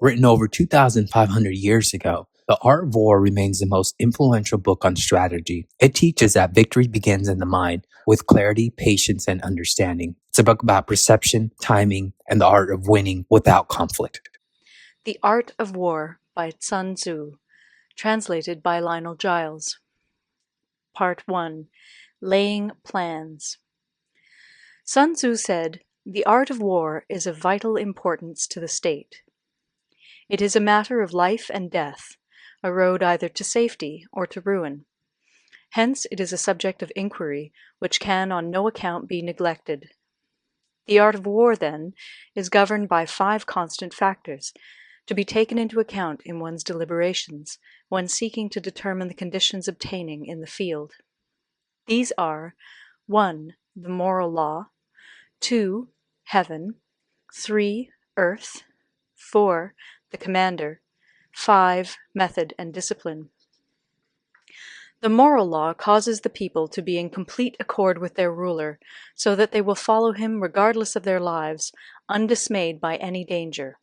Written over 2,500 years ago, The Art of War remains the most influential book on strategy. It teaches that victory begins in the mind, with clarity, patience, and understanding. It's a book about perception, timing, and the art of winning without conflict. The Art of War by Sun Tzu, translated by Lionel Giles. Part 1. Laying Plans. Sun Tzu said, "The art of war is of vital importance to the state. It is a matter of life and death, a road either to safety or to ruin. Hence it is a subject of inquiry which can on no account be neglected. The art of war, then, is governed by 5 constant factors, to be taken into account in one's deliberations when seeking to determine the conditions obtaining in the field. These are 1. The moral law, 2. Heaven, 3. Earth, 4. The commander, 5. Method and discipline. The moral law causes the people to be in complete accord with their ruler, so that they will follow him regardless of their lives, undismayed by any danger.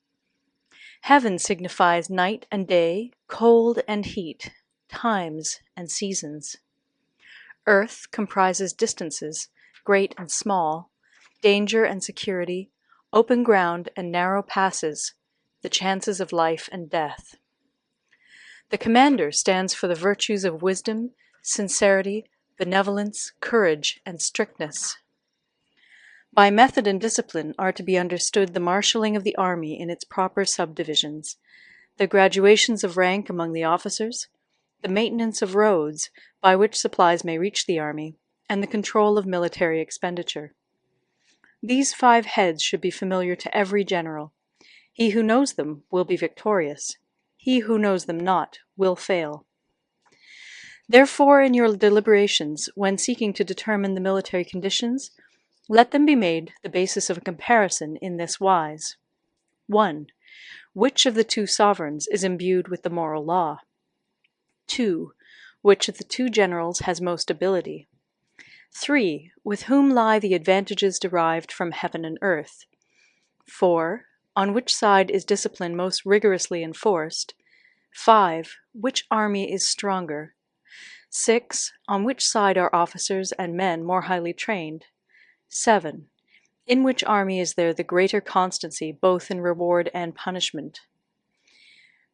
Heaven signifies night and day, cold and heat, times and seasons. Earth comprises distances, great and small, danger and security, open ground and narrow passes, the chances of life and death. The commander stands for the virtues of wisdom, sincerity, benevolence, courage, and strictness. By method and discipline are to be understood the marshalling of the army in its proper subdivisions, the graduations of rank among the officers, the maintenance of roads by which supplies may reach the army, and the control of military expenditure. These 5 heads should be familiar to every general. He who knows them will be victorious. He who knows them not will fail. Therefore, in your deliberations, when seeking to determine the military conditions, let them be made the basis of a comparison in this wise. 1. Which of the 2 sovereigns is imbued with the moral law? 2. Which of the 2 generals has most ability? 3. With whom lie the advantages derived from heaven and earth? 4. On which side is discipline most rigorously enforced? 5. Which army is stronger? 6. On which side are officers and men more highly trained? 7. In which army is there the greater constancy both in reward and punishment?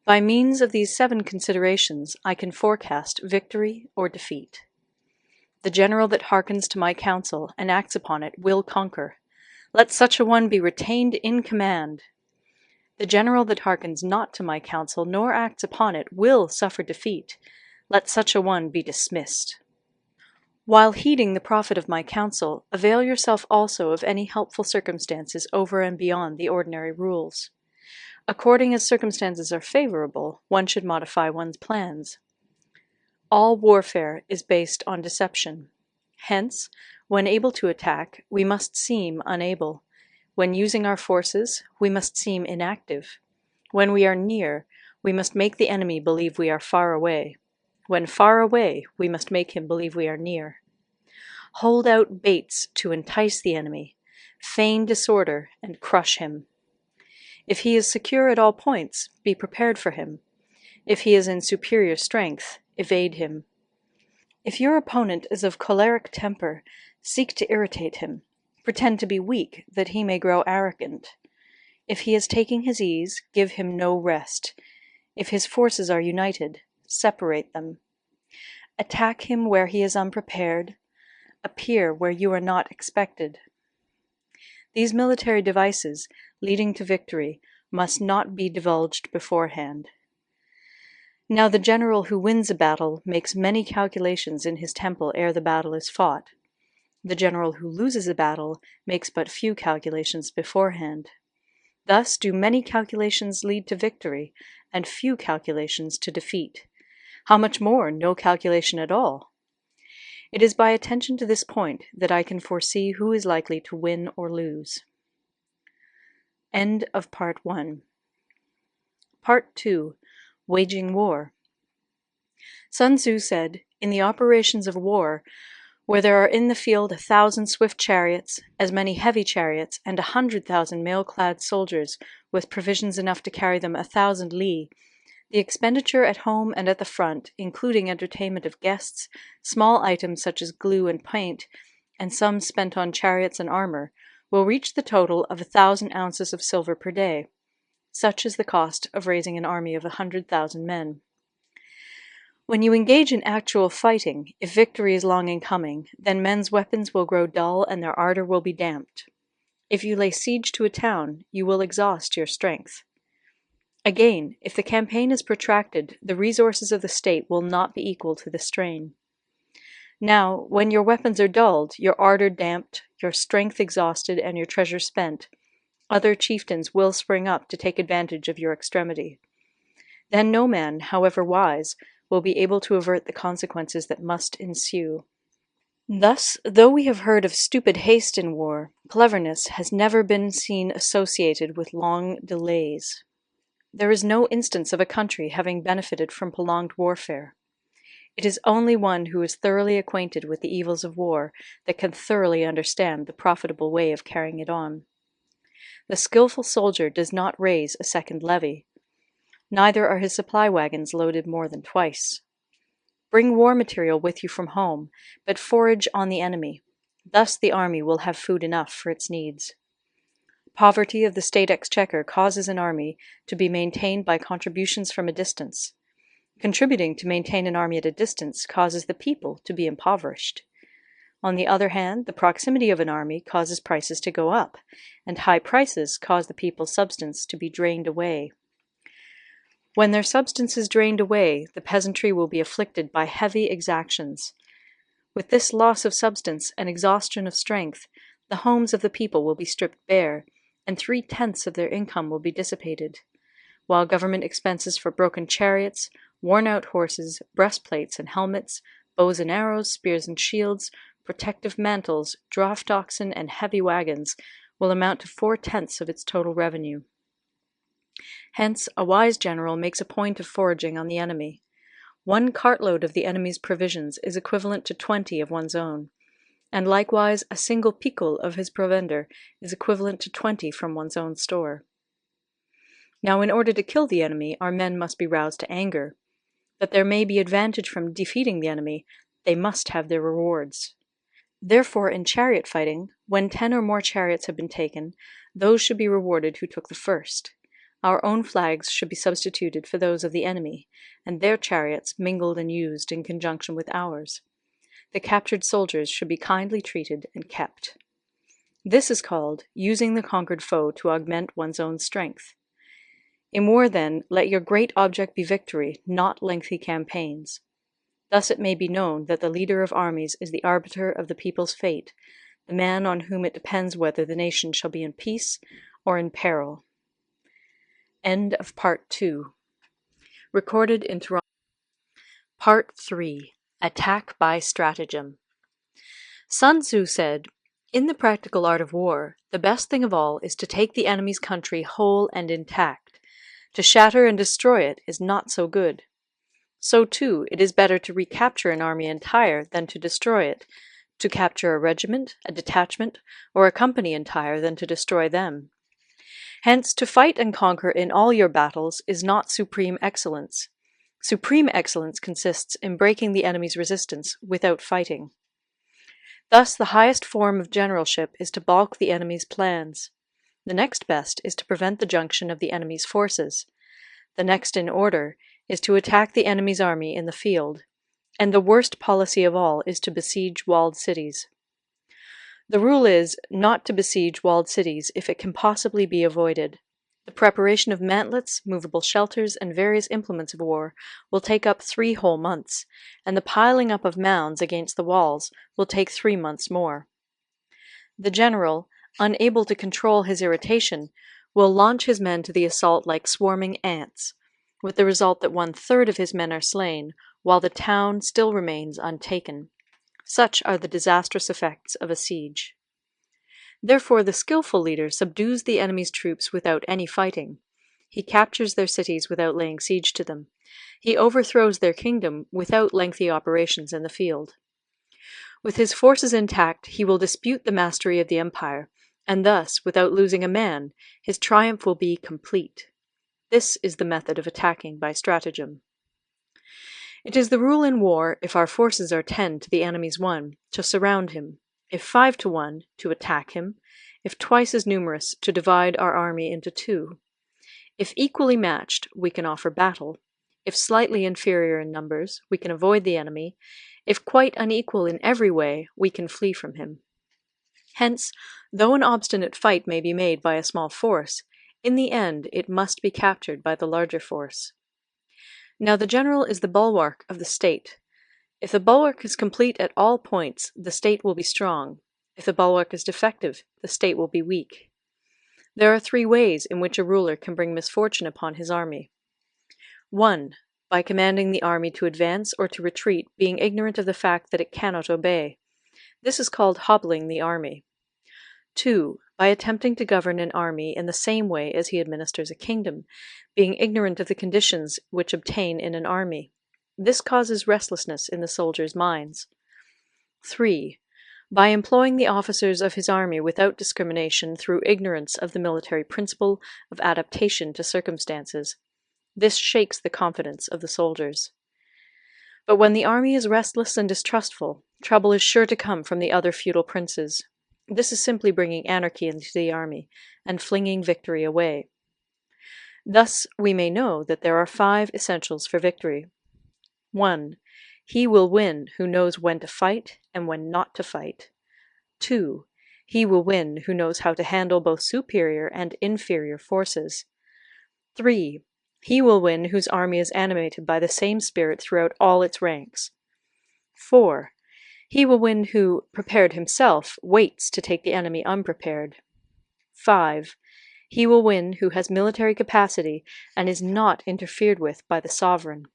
By means of these 7 considerations I can forecast victory or defeat. The general that hearkens to my counsel and acts upon it will conquer. Let such a one be retained in command. The general that hearkens not to my counsel nor acts upon it will suffer defeat. Let such a one be dismissed. While heeding the profit of my counsel, avail yourself also of any helpful circumstances over and beyond the ordinary rules. According as circumstances are favorable, one should modify one's plans. All warfare is based on deception. Hence, when able to attack, we must seem unable. When using our forces, we must seem inactive. When we are near, we must make the enemy believe we are far away. When far away, we must make him believe we are near. Hold out baits to entice the enemy, feign disorder, and crush him. If he is secure at all points, be prepared for him. If he is in superior strength, evade him. If your opponent is of choleric temper, seek to irritate him. Pretend to be weak, that he may grow arrogant. If he is taking his ease, give him no rest. If his forces are united, separate them. Attack him where he is unprepared. Appear where you are not expected. These military devices, leading to victory, must not be divulged beforehand. Now the general who wins a battle makes many calculations in his temple ere the battle is fought. The general who loses a battle makes but few calculations beforehand. Thus do many calculations lead to victory, and few calculations to defeat. How much more no calculation at all? It is by attention to this point that I can foresee who is likely to win or lose. End of Part 1. Part 2. Waging War. Sun Tzu said, "In the operations of war, Where there are in the field 1,000 swift chariots, as many heavy chariots, and 100,000 mail-clad soldiers, with provisions enough to carry them 1,000 li, the expenditure at home and at the front, including entertainment of guests, small items such as glue and paint, and sums spent on chariots and armor, will reach the total of 1,000 ounces of silver per day. Such is the cost of raising an army of 100,000 men. When you engage in actual fighting, if victory is long in coming, then men's weapons will grow dull and their ardor will be damped. If you lay siege to a town, you will exhaust your strength. Again, if the campaign is protracted, the resources of the state will not be equal to the strain. Now, when your weapons are dulled, your ardor damped, your strength exhausted, and your treasure spent, other chieftains will spring up to take advantage of your extremity. Then no man, however wise, will be able to avert the consequences that must ensue. Thus, though we have heard of stupid haste in war, cleverness has never been seen associated with long delays. There is no instance of a country having benefited from prolonged warfare. It is only one who is thoroughly acquainted with the evils of war that can thoroughly understand the profitable way of carrying it on. The skillful soldier does not raise a second levy. Neither are his supply wagons loaded more than twice. Bring war material with you from home, but forage on the enemy. Thus the army will have food enough for its needs. Poverty of the state exchequer causes an army to be maintained by contributions from a distance. Contributing to maintain an army at a distance causes the people to be impoverished. On the other hand, the proximity of an army causes prices to go up, and high prices cause the people's substance to be drained away. When their substance is drained away, the peasantry will be afflicted by heavy exactions. With this loss of substance and exhaustion of strength, the homes of the people will be stripped bare, and 3/10 of their income will be dissipated, while government expenses for broken chariots, worn-out horses, breastplates and helmets, bows and arrows, spears and shields, protective mantles, draft oxen, and heavy wagons will amount to 4/10 of its total revenue. Hence, a wise general makes a point of foraging on the enemy. 1 cartload of the enemy's provisions is equivalent to 20 of one's own, and likewise a single picul of his provender is equivalent to 20 from one's own store. Now, in order to kill the enemy, our men must be roused to anger. That there may be advantage from defeating the enemy, they must have their rewards. Therefore, in chariot fighting, when 10 or more chariots have been taken, those should be rewarded who took the first. Our own flags should be substituted for those of the enemy, and their chariots mingled and used in conjunction with ours. The captured soldiers should be kindly treated and kept. This is called using the conquered foe to augment one's own strength. In war, then, let your great object be victory, not lengthy campaigns. Thus it may be known that the leader of armies is the arbiter of the people's fate, the man on whom it depends whether the nation shall be in peace or in peril. End of Part 2. Recorded in Toronto. Part 3. Attack by Stratagem. Sun Tzu said, "In the practical art of war, the best thing of all is to take the enemy's country whole and intact. To shatter and destroy it is not so good. So, too, it is better to recapture an army entire than to destroy it, to capture a regiment, a detachment, or a company entire than to destroy them. Hence, to fight and conquer in all your battles is not supreme excellence. Supreme excellence consists in breaking the enemy's resistance without fighting. Thus, the highest form of generalship is to balk the enemy's plans. The next best is to prevent the junction of the enemy's forces. The next in order is to attack the enemy's army in the field. And the worst policy of all is to besiege walled cities. The rule is not to besiege walled cities if it can possibly be avoided. The preparation of mantlets, movable shelters, and various implements of war will take up 3 whole months, and the piling up of mounds against the walls will take 3 months more. The general, unable to control his irritation, will launch his men to the assault like swarming ants, with the result that 1/3 of his men are slain, while the town still remains untaken. Such are the disastrous effects of a siege. Therefore the skillful leader subdues the enemy's troops without any fighting. He captures their cities without laying siege to them. He overthrows their kingdom without lengthy operations in the field. With his forces intact, he will dispute the mastery of the empire, and thus, without losing a man, his triumph will be complete. This is the method of attacking by stratagem. It is the rule in war, if our forces are 10 to the enemy's 1, to surround him; if 5 to 1, to attack him; if twice as numerous, to divide our army into 2. If equally matched, we can offer battle; if slightly inferior in numbers, we can avoid the enemy; if quite unequal in every way, we can flee from him. Hence, though an obstinate fight may be made by a small force, in the end it must be captured by the larger force. Now the general is the bulwark of the state. If the bulwark is complete at all points, the state will be strong; if the bulwark is defective, the state will be weak. There are 3 ways in which a ruler can bring misfortune upon his army. 1. By commanding the army to advance or to retreat, being ignorant of the fact that it cannot obey. This is called hobbling the army. 2. By attempting to govern an army in the same way as he administers a kingdom, being ignorant of the conditions which obtain in an army. This causes restlessness in the soldiers' minds. 3. By employing the officers of his army without discrimination through ignorance of the military principle of adaptation to circumstances. This shakes the confidence of the soldiers. But when the army is restless and distrustful, trouble is sure to come from the other feudal princes. This is simply bringing anarchy into the army, and flinging victory away. Thus we may know that there are 5 essentials for victory. 1. He will win who knows when to fight and when not to fight. 2. He will win who knows how to handle both superior and inferior forces. 3. He will win whose army is animated by the same spirit throughout all its ranks. 4. He will win who, prepared himself, waits to take the enemy unprepared. 5. He will win who has military capacity and is not interfered with by the sovereign.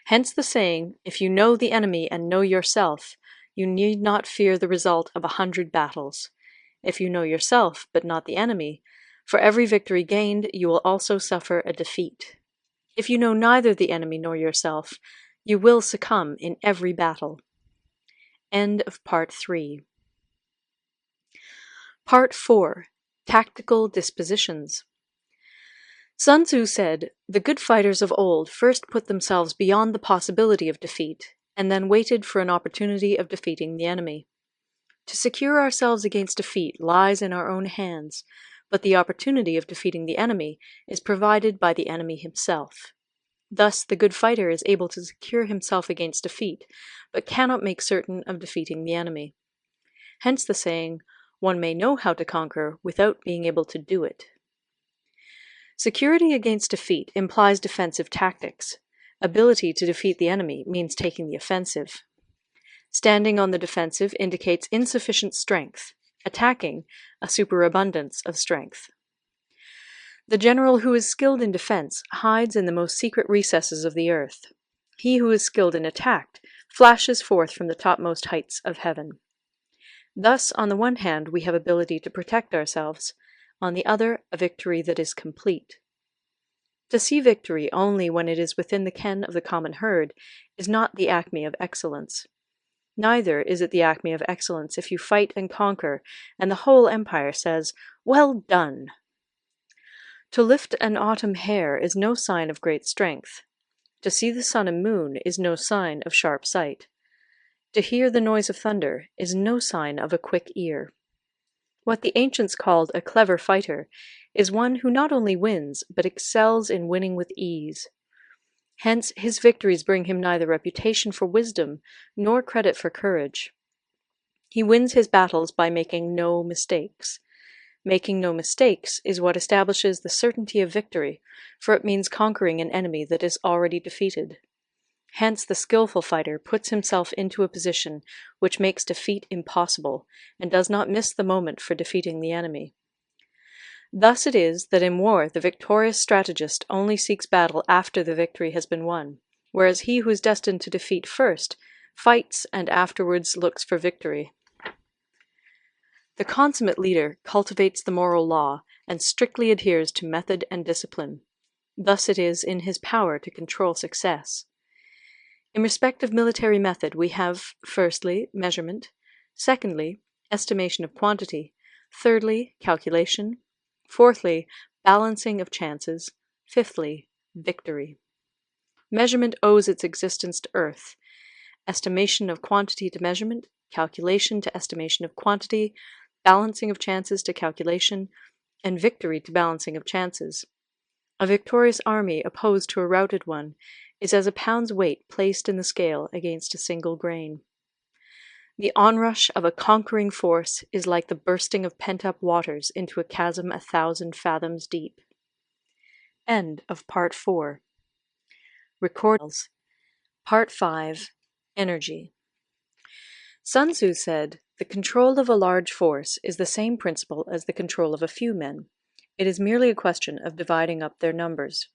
Hence the saying, if you know the enemy and know yourself, you need not fear the result of 100 battles. If you know yourself, but not the enemy, for every victory gained you will also suffer a defeat. If you know neither the enemy nor yourself, you will succumb in every battle. End of Part 3. Part 4. Tactical Dispositions. Sun Tzu said, "The good fighters of old first put themselves beyond the possibility of defeat, and then waited for an opportunity of defeating the enemy. To secure ourselves against defeat lies in our own hands, but the opportunity of defeating the enemy is provided by the enemy himself. Thus the good fighter is able to secure himself against defeat, but cannot make certain of defeating the enemy. Hence the saying, one may know how to conquer without being able to do it." Security against defeat implies defensive tactics. Ability to defeat the enemy means taking the offensive. Standing on the defensive indicates insufficient strength; attacking, a superabundance of strength. The general who is skilled in defense hides in the most secret recesses of the earth. He who is skilled in attack flashes forth from the topmost heights of heaven. Thus, on the one hand, we have ability to protect ourselves; on the other, a victory that is complete. To see victory only when it is within the ken of the common herd is not the acme of excellence. Neither is it the acme of excellence if you fight and conquer, and the whole empire says, "Well done!" To lift an autumn hair is no sign of great strength. To see the sun and moon is no sign of sharp sight. To hear the noise of thunder is no sign of a quick ear. What the ancients called a clever fighter is one who not only wins, but excels in winning with ease. Hence his victories bring him neither reputation for wisdom nor credit for courage. He wins his battles by making no mistakes. Making no mistakes is what establishes the certainty of victory, for it means conquering an enemy that is already defeated. Hence the skillful fighter puts himself into a position which makes defeat impossible, and does not miss the moment for defeating the enemy. Thus it is that in war the victorious strategist only seeks battle after the victory has been won, whereas he who is destined to defeat first fights and afterwards looks for victory. The consummate leader cultivates the moral law and strictly adheres to method and discipline. Thus it is in his power to control success. In respect of military method, we have, firstly, measurement; secondly, estimation of quantity; thirdly, calculation; fourthly, balancing of chances; fifthly, victory. Measurement owes its existence to earth; estimation of quantity to measurement; calculation to estimation of quantity; balancing of chances to calculation; and victory to balancing of chances. A victorious army opposed to a routed one is as a pound's weight placed in the scale against a single grain. The onrush of a conquering force is like the bursting of pent-up waters into a chasm 1,000 fathoms deep. End of Part 4. Part 5. Energy. Sun Tzu said, "The control of a large force is the same principle as the control of a few men. It is merely a question of dividing up their numbers."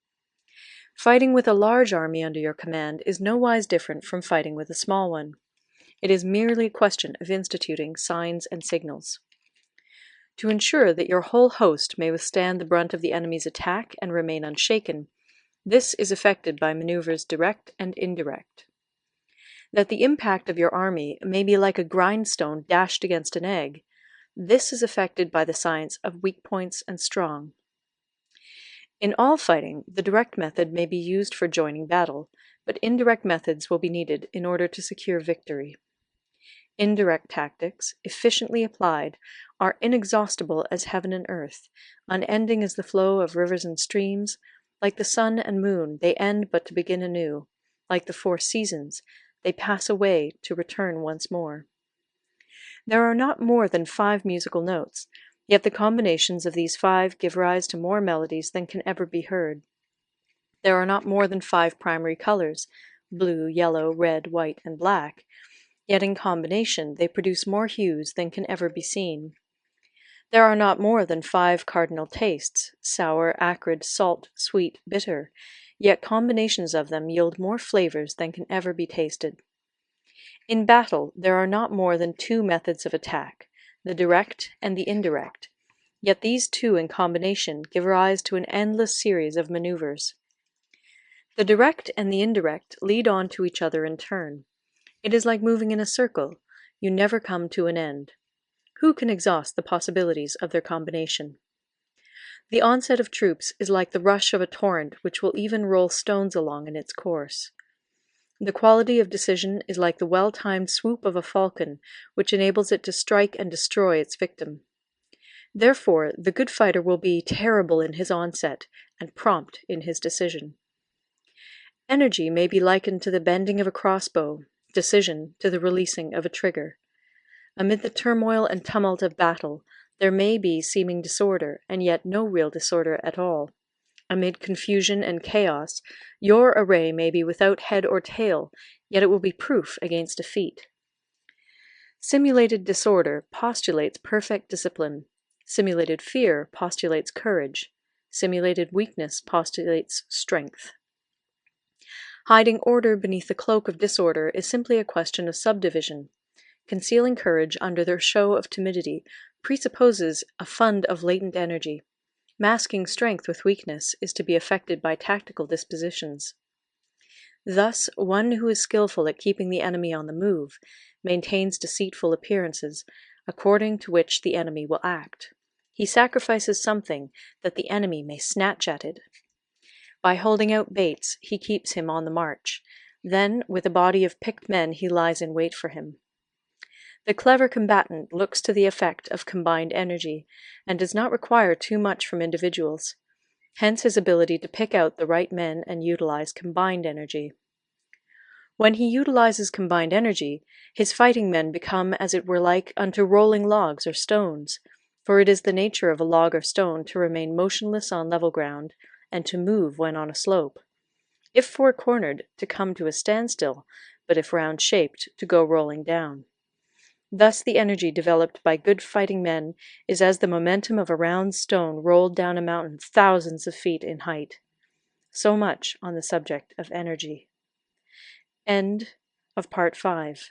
Fighting with a large army under your command is nowise different from fighting with a small one. It is merely a question of instituting signs and signals. To ensure that your whole host may withstand the brunt of the enemy's attack and remain unshaken, this is effected by maneuvers direct and indirect. That the impact of your army may be like a grindstone dashed against an egg, this is effected by the science of weak points and strong. In all fighting, the direct method may be used for joining battle, but indirect methods will be needed in order to secure victory. Indirect tactics, efficiently applied, are inexhaustible as heaven and earth, unending as the flow of rivers and streams. Like the sun and moon, they end but to begin anew. Like the 4 seasons, they pass away to return once more. There are not more than 5 musical notes, yet the combinations of these 5 give rise to more melodies than can ever be heard. There are not more than 5 primary colors, blue, yellow, red, white, and black, yet in combination they produce more hues than can ever be seen. There are not more than 5 cardinal tastes, sour, acrid, salt, sweet, bitter, yet combinations of them yield more flavors than can ever be tasted. In battle, there are not more than 2 methods of attack, the direct and the indirect, yet these 2 in combination give rise to an endless series of maneuvers. The direct and the indirect lead on to each other in turn. It is like moving in a circle; you never come to an end. Who can exhaust the possibilities of their combination? The onset of troops is like the rush of a torrent which will even roll stones along in its course. The quality of decision is like the well-timed swoop of a falcon, which enables it to strike and destroy its victim. Therefore, the good fighter will be terrible in his onset and prompt in his decision. Energy may be likened to the bending of a crossbow, decision to the releasing of a trigger. Amid the turmoil and tumult of battle, there may be seeming disorder, and yet no real disorder at all. Amid confusion and chaos, your array may be without head or tail, yet it will be proof against defeat. Simulated disorder postulates perfect discipline. Simulated fear postulates courage. Simulated weakness postulates strength. Hiding order beneath the cloak of disorder is simply a question of subdivision. Concealing courage under the show of timidity presupposes a fund of latent energy. Masking strength with weakness is to be effected by tactical dispositions. Thus, one who is skillful at keeping the enemy on the move maintains deceitful appearances, according to which the enemy will act. He sacrifices something that the enemy may snatch at it. By holding out baits, he keeps him on the march. Then, with a body of picked men, he lies in wait for him. The clever combatant looks to the effect of combined energy, and does not require too much from individuals. Hence his ability to pick out the right men and utilize combined energy. When he utilizes combined energy, his fighting men become as it were like unto rolling logs or stones, for it is the nature of a log or stone to remain motionless on level ground, and to move when on a slope. If four-cornered, to come to a standstill, but if round-shaped, to go rolling down. Thus the energy developed by good fighting men is as the momentum of a round stone rolled down a mountain thousands of feet in height. So much on the subject of energy. End of Part 5.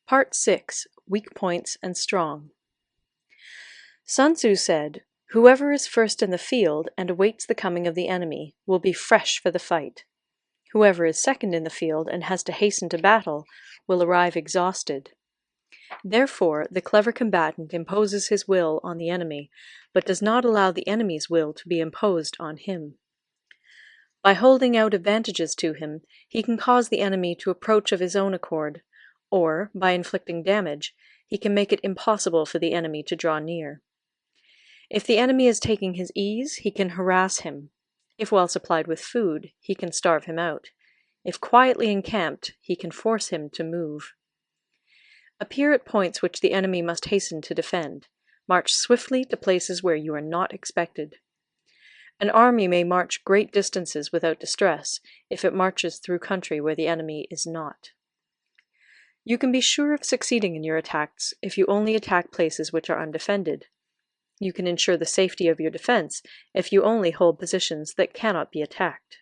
Part 6. Weak Points and Strong. Sun Tzu said, "Whoever is first in the field and awaits the coming of the enemy will be fresh for the fight." Whoever is second in the field and has to hasten to battle will arrive exhausted. Therefore, the clever combatant imposes his will on the enemy, but does not allow the enemy's will to be imposed on him. By holding out advantages to him, he can cause the enemy to approach of his own accord, or, by inflicting damage, he can make it impossible for the enemy to draw near. If the enemy is taking his ease, he can harass him. If well supplied with food, he can starve him out. If quietly encamped, he can force him to move. Appear at points which the enemy must hasten to defend. March swiftly to places where you are not expected. An army may march great distances without distress if it marches through country where the enemy is not. You can be sure of succeeding in your attacks if you only attack places which are undefended. You can ensure the safety of your defense if you only hold positions that cannot be attacked.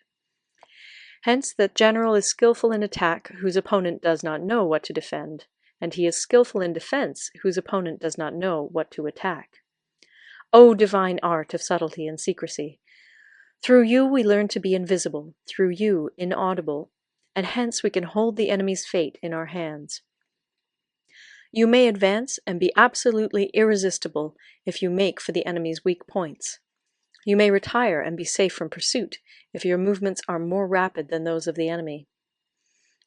Hence, that general is skillful in attack whose opponent does not know what to defend, and he is skillful in defense whose opponent does not know what to attack. O divine art of subtlety and secrecy! Through you we learn to be invisible, through you inaudible, and hence we can hold the enemy's fate in our hands. You may advance and be absolutely irresistible if you make for the enemy's weak points. You may retire and be safe from pursuit if your movements are more rapid than those of the enemy.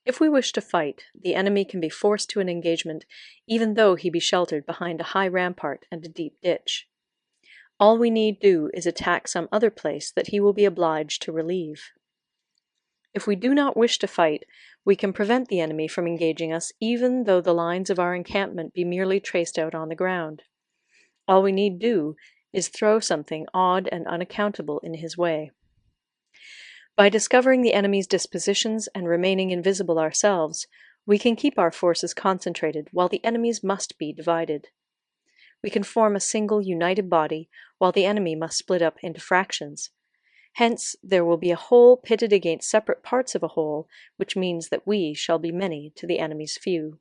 If we wish to fight, the enemy can be forced to an engagement even though he be sheltered behind a high rampart and a deep ditch. All we need do is attack some other place that he will be obliged to relieve. If we do not wish to fight, we can prevent the enemy from engaging us even though the lines of our encampment be merely traced out on the ground. All we need do is throw something odd and unaccountable in his way. By discovering the enemy's dispositions and remaining invisible ourselves, we can keep our forces concentrated while the enemy's must be divided. We can form a single united body while the enemy must split up into fractions. Hence, there will be a whole pitted against separate parts of a whole, which means that we shall be many to the enemy's few.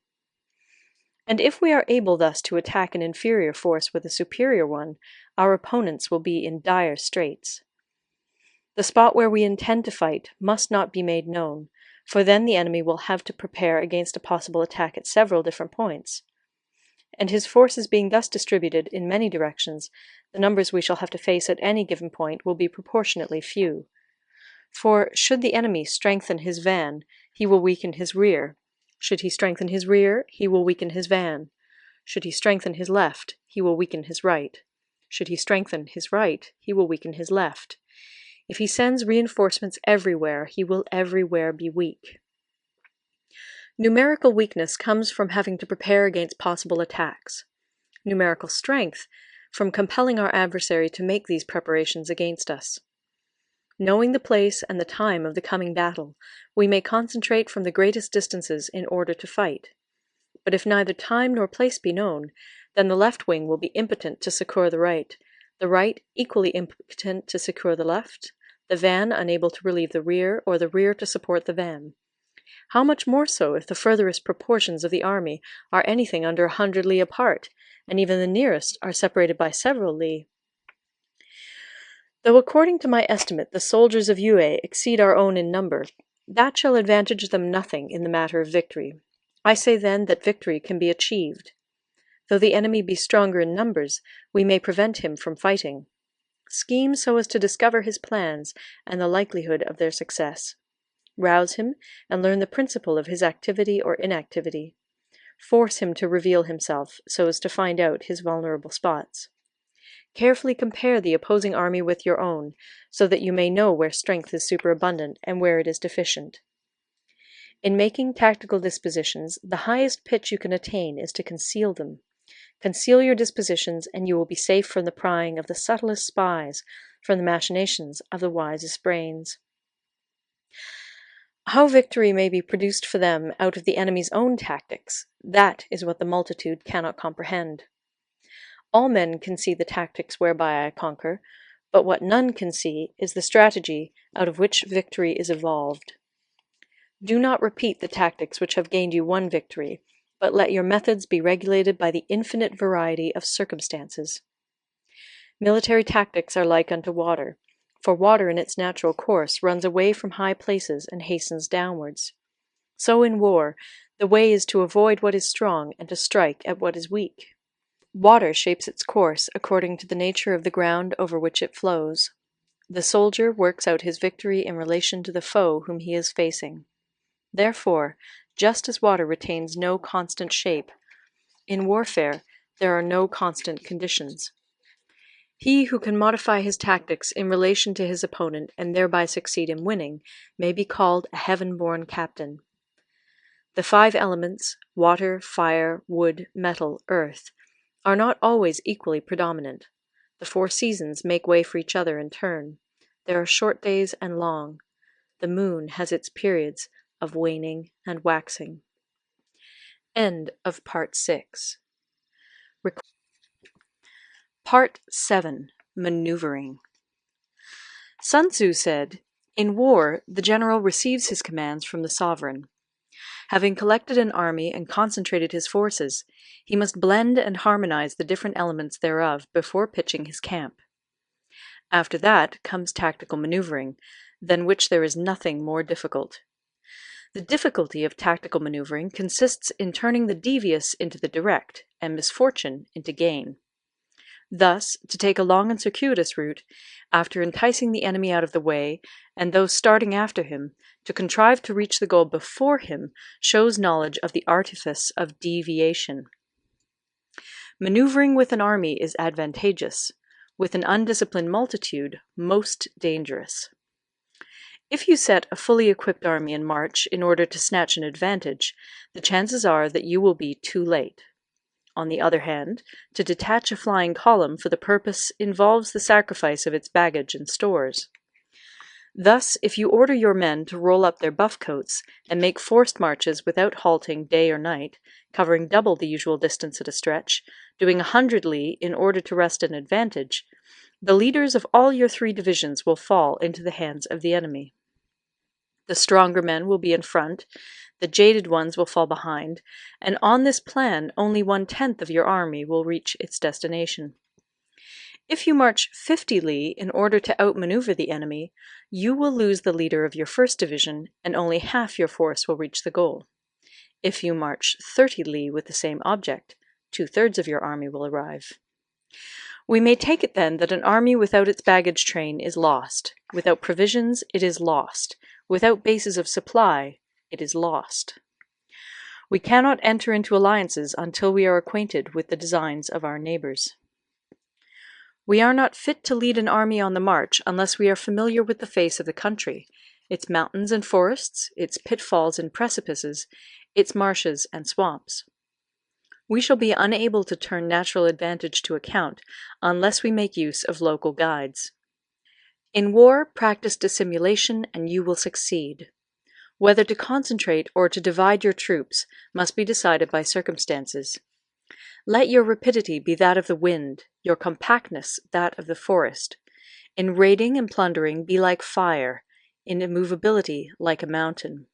And if we are able thus to attack an inferior force with a superior one, our opponents will be in dire straits. The spot where we intend to fight must not be made known, for then the enemy will have to prepare against a possible attack at several different points. And his forces being thus distributed in many directions, the numbers we shall have to face at any given point will be proportionately few. For should the enemy strengthen his van, he will weaken his rear. Should he strengthen his rear, he will weaken his van. Should he strengthen his left, he will weaken his right. Should he strengthen his right, he will weaken his left. If he sends reinforcements everywhere, he will everywhere be weak. Numerical weakness comes from having to prepare against possible attacks. Numerical strength from compelling our adversary to make these preparations against us. Knowing the place and the time of the coming battle, we may concentrate from the greatest distances in order to fight. But if neither time nor place be known, then the left wing will be impotent to succour the right equally impotent to succour the left, the van unable to relieve the rear, or the rear to support the van. How much more so if the furthest proportions of the army are anything under 100 li apart, and even the nearest are separated by several li. Though according to my estimate the soldiers of Yue exceed our own in number, that shall advantage them nothing in the matter of victory. I say then that victory can be achieved. Though the enemy be stronger in numbers, we may prevent him from fighting. Scheme so as to discover his plans and the likelihood of their success. Rouse him and learn the principle of his activity or inactivity. Force him to reveal himself so as to find out his vulnerable spots. Carefully compare the opposing army with your own, so that you may know where strength is superabundant and where it is deficient. In making tactical dispositions, the highest pitch you can attain is to conceal them. Conceal your dispositions, and you will be safe from the prying of the subtlest spies, from the machinations of the wisest brains. How victory may be produced for them out of the enemy's own tactics, that is what the multitude cannot comprehend. All men can see the tactics whereby I conquer, but what none can see is the strategy out of which victory is evolved. Do not repeat the tactics which have gained you one victory, but let your methods be regulated by the infinite variety of circumstances. Military tactics are like unto water, for water in its natural course runs away from high places and hastens downwards. So in war, the way is to avoid what is strong and to strike at what is weak. Water shapes its course according to the nature of the ground over which it flows. The soldier works out his victory in relation to the foe whom he is facing. Therefore, just as water retains no constant shape, in warfare there are no constant conditions. He who can modify his tactics in relation to his opponent and thereby succeed in winning may be called a heaven-born captain. The 5 elements, water, fire, wood, metal, earth, are not always equally predominant. The 4 seasons make way for each other in turn. There are short days and long. The moon has its periods of waning and waxing. End of Part 6. Part 7. Maneuvering. Sun Tzu said, "In war, the general receives his commands from the sovereign. Having collected an army and concentrated his forces, he must blend and harmonize the different elements thereof before pitching his camp. After that comes tactical maneuvering, than which there is nothing more difficult. The difficulty of tactical maneuvering consists in turning the devious into the direct, and misfortune into gain. Thus, to take a long and circuitous route, after enticing the enemy out of the way, and those starting after him, to contrive to reach the goal before him, shows knowledge of the artifice of deviation. Maneuvering with an army is advantageous, with an undisciplined multitude, most dangerous. If you set a fully equipped army in march in order to snatch an advantage, the chances are that you will be too late. On the other hand, to detach a flying column for the purpose involves the sacrifice of its baggage and stores. Thus, if you order your men to roll up their buff coats and make forced marches without halting day or night, covering double the usual distance at a stretch, doing 100 li in order to wrest an advantage, the leaders of all your 3 divisions will fall into the hands of the enemy. The stronger men will be in front, the jaded ones will fall behind, and on this plan only 1/10 of your army will reach its destination. If you march 50 li in order to outmaneuver the enemy, you will lose the leader of your first division, and only half your force will reach the goal. If you march 30 li with the same object, 2/3 of your army will arrive. We may take it then that an army without its baggage train is lost. Without provisions, it is lost. Without bases of supply, it is lost. We cannot enter into alliances until we are acquainted with the designs of our neighbors. We are not fit to lead an army on the march unless we are familiar with the face of the country, its mountains and forests, its pitfalls and precipices, its marshes and swamps. We shall be unable to turn natural advantage to account unless we make use of local guides. In war, practice dissimulation and you will succeed. Whether to concentrate or to divide your troops must be decided by circumstances. Let your rapidity be that of the wind, your compactness that of the forest. In raiding and plundering be like fire, in immovability like a mountain.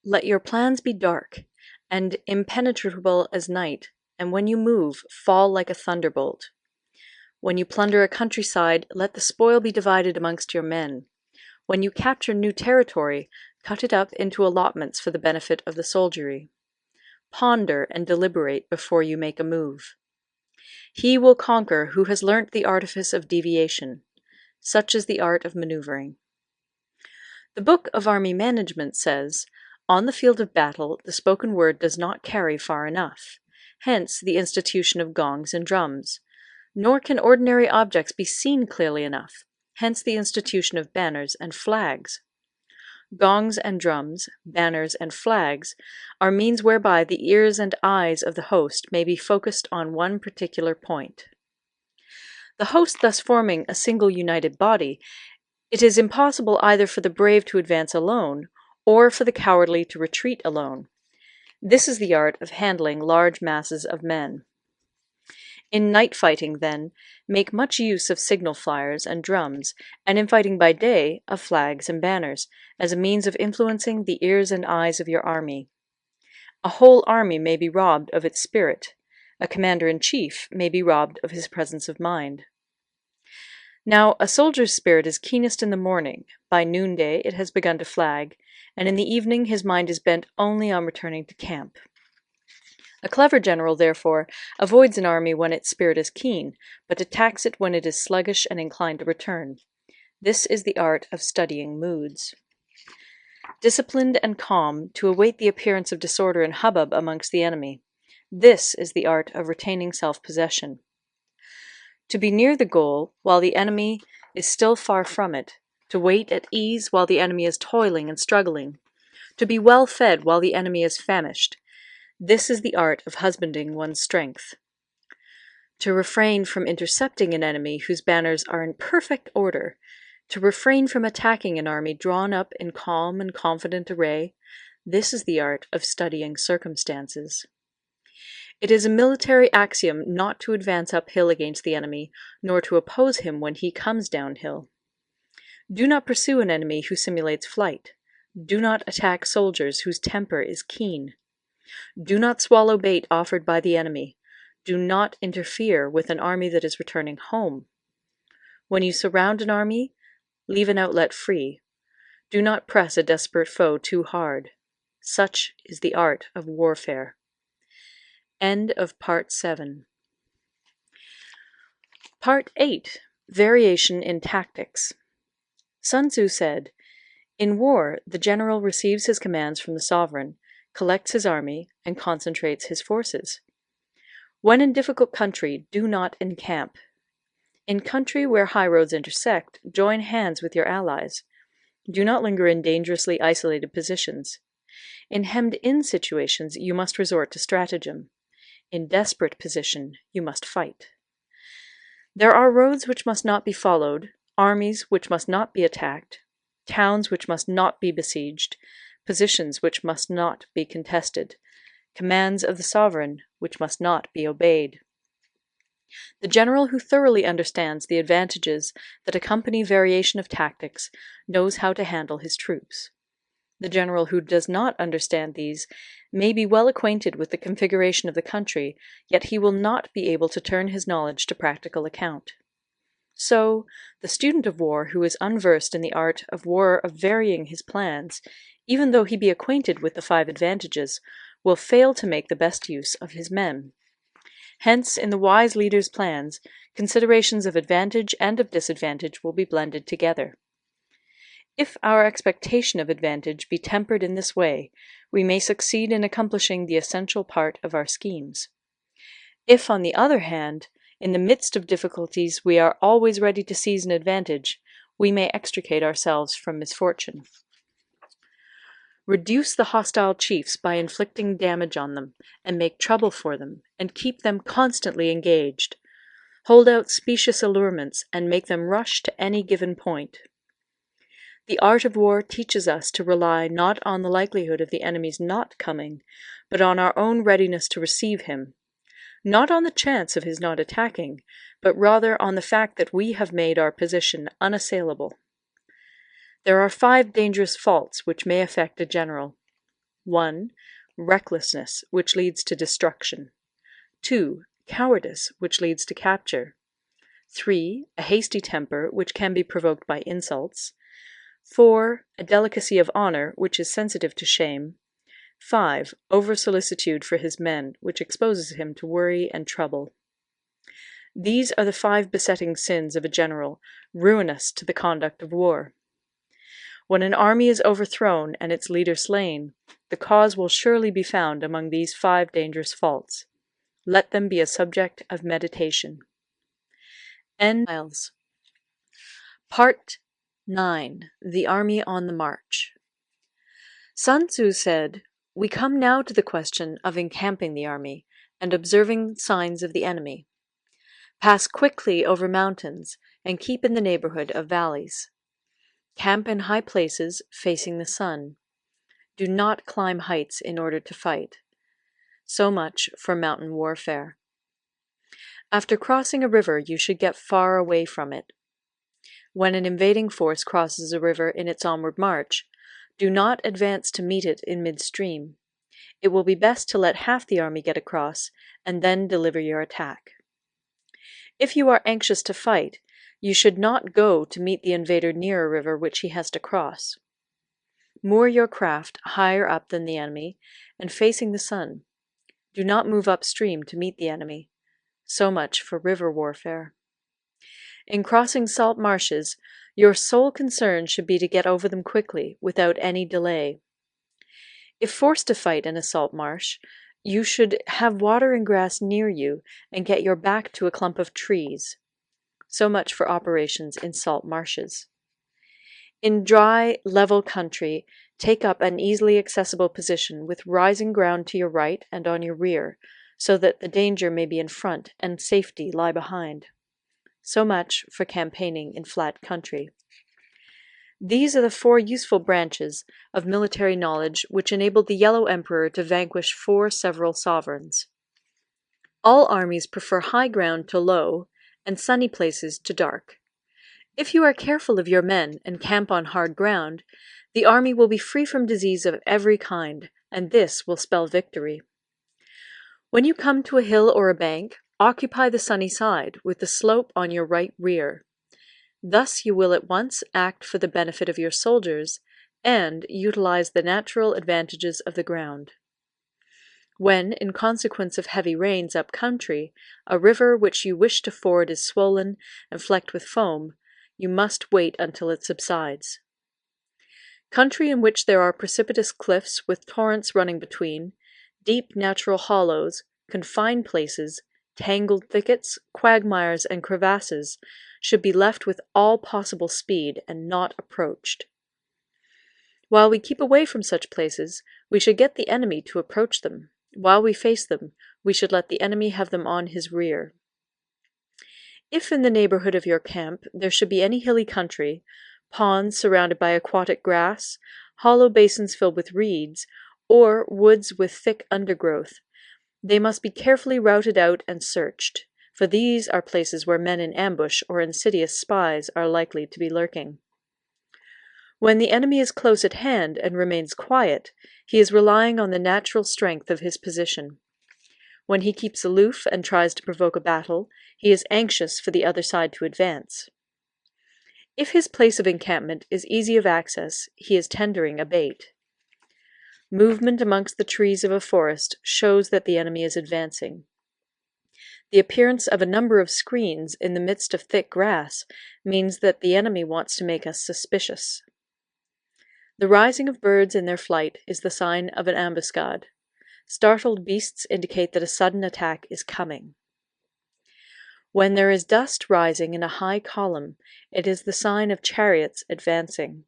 Let your plans be dark, and impenetrable as night, and when you move, fall like a thunderbolt. When you plunder a countryside, let the spoil be divided amongst your men. When you capture new territory, cut it up into allotments for the benefit of the soldiery. Ponder and deliberate before you make a move. He will conquer who has learnt the artifice of deviation. Such is the art of maneuvering. The Book of Army Management says, "On the field of battle, the spoken word does not carry far enough. Hence the institution of gongs and drums. Nor can ordinary objects be seen clearly enough. Hence the institution of banners and flags. Gongs and drums, banners and flags, are means whereby the ears and eyes of the host may be focused on one particular point. The host thus forming a single united body, it is impossible either for the brave to advance alone, or for the cowardly to retreat alone. This is the art of handling large masses of men. In night fighting, then, make much use of signal flyers and drums, and in fighting by day, of flags and banners, as a means of influencing the ears and eyes of your army. A whole army may be robbed of its spirit. A commander-in-chief may be robbed of his presence of mind. Now, a soldier's spirit is keenest in the morning. By noonday it has begun to flag, and in the evening his mind is bent only on returning to camp. A clever general, therefore, avoids an army when its spirit is keen, but attacks it when it is sluggish and inclined to return. This is the art of studying moods. Disciplined and calm, to await the appearance of disorder and hubbub amongst the enemy. This is the art of retaining self-possession. To be near the goal while the enemy is still far from it, to wait at ease while the enemy is toiling and struggling, to be well fed while the enemy is famished. This is the art of husbanding one's strength. To refrain from intercepting an enemy whose banners are in perfect order, to refrain from attacking an army drawn up in calm and confident array, this is the art of studying circumstances. It is a military axiom not to advance uphill against the enemy, nor to oppose him when he comes downhill. Do not pursue an enemy who simulates flight. Do not attack soldiers whose temper is keen. Do not swallow bait offered by the enemy. Do not interfere with an army that is returning home. When you surround an army, leave an outlet free. Do not press a desperate foe too hard. Such is the art of warfare. End of Part 7. Part 8. Variation in Tactics. Sun Tzu said, "In war, the general receives his commands from the sovereign, collects his army, and concentrates his forces. When in difficult country, do not encamp. In country where highroads intersect, join hands with your allies. Do not linger in dangerously isolated positions. In hemmed-in situations, you must resort to stratagem. In desperate position, you must fight. There are roads which must not be followed, armies which must not be attacked, towns which must not be besieged, positions which must not be contested, commands of the sovereign which must not be obeyed." The general who thoroughly understands the advantages that accompany variation of tactics knows how to handle his troops. The general who does not understand these may be well acquainted with the configuration of the country, yet he will not be able to turn his knowledge to practical account. So, the student of war who is unversed in the art of war of varying his plans, even though he be acquainted with the 5 advantages, will fail to make the best use of his men. Hence, in the wise leader's plans, considerations of advantage and of disadvantage will be blended together. If our expectation of advantage be tempered in this way, we may succeed in accomplishing the essential part of our schemes. If, on the other hand, in the midst of difficulties we are always ready to seize an advantage, we may extricate ourselves from misfortune. Reduce the hostile chiefs by inflicting damage on them, and make trouble for them, and keep them constantly engaged. Hold out specious allurements, and make them rush to any given point. The art of war teaches us to rely not on the likelihood of the enemy's not coming, but on our own readiness to receive him. Not on the chance of his not attacking, but rather on the fact that we have made our position unassailable. There are 5 dangerous faults which may affect a general. 1. Recklessness, which leads to destruction. 2. Cowardice, which leads to capture. 3. A hasty temper, which can be provoked by insults. 4. A delicacy of honor, which is sensitive to shame. 5. Over-solicitude for his men, which exposes him to worry and trouble. These are the 5 besetting sins of a general, ruinous to the conduct of war. When an army is overthrown and its leader slain, the cause will surely be found among these 5 dangerous faults. Let them be a subject of meditation. Part 9. The Army on the March. Sun Tzu said, "We come now to the question of encamping the army, and observing signs of the enemy. Pass quickly over mountains, and keep in the neighborhood of valleys. Camp in high places, facing the sun. Do not climb heights in order to fight." So much for mountain warfare. After crossing a river, you should get far away from it. When an invading force crosses a river in its onward march, do not advance to meet it in midstream. It will be best to let half the army get across, and then deliver your attack. If you are anxious to fight, You should not go to meet the invader near a river which he has to cross. Moor your craft higher up than the enemy and facing the sun. Do not move upstream to meet the enemy. So much for river warfare. In crossing salt marshes, your sole concern should be to get over them quickly, without any delay. If forced to fight in a salt marsh, you should have water and grass near you and get your back to a clump of trees. So much for operations in salt marshes. In dry, level country, take up an easily accessible position with rising ground to your right and on your rear, so that the danger may be in front and safety lie behind. So much for campaigning in flat country. These are the 4 useful branches of military knowledge which enabled the Yellow Emperor to vanquish 4 several sovereigns. All armies prefer high ground to low, and sunny places to dark. If you are careful of your men and camp on hard ground, the army will be free from disease of every kind, and this will spell victory. When you come to a hill or a bank, occupy the sunny side, with the slope on your right rear. Thus you will at once act for the benefit of your soldiers, and utilize the natural advantages of the ground. When, in consequence of heavy rains up country, a river which you wish to ford is swollen and flecked with foam, you must wait until it subsides. Country in which there are precipitous cliffs with torrents running between, deep natural hollows, confined places, tangled thickets, quagmires, and crevasses should be left with all possible speed and not approached. While we keep away from such places, we should get the enemy to approach them. While we face them, we should let the enemy have them on his rear. If in the neighborhood of your camp there should be any hilly country, ponds surrounded by aquatic grass, hollow basins filled with reeds, or woods with thick undergrowth, they must be carefully routed out and searched, for these are places where men in ambush or insidious spies are likely to be lurking. When the enemy is close at hand and remains quiet, he is relying on the natural strength of his position. When he keeps aloof and tries to provoke a battle, he is anxious for the other side to advance. If his place of encampment is easy of access, he is tendering a bait. Movement amongst the trees of a forest shows that the enemy is advancing. The appearance of a number of screens in the midst of thick grass means that the enemy wants to make us suspicious. The rising of birds in their flight is the sign of an ambuscade. Startled beasts indicate that a sudden attack is coming. When there is dust rising in a high column, it is the sign of chariots advancing.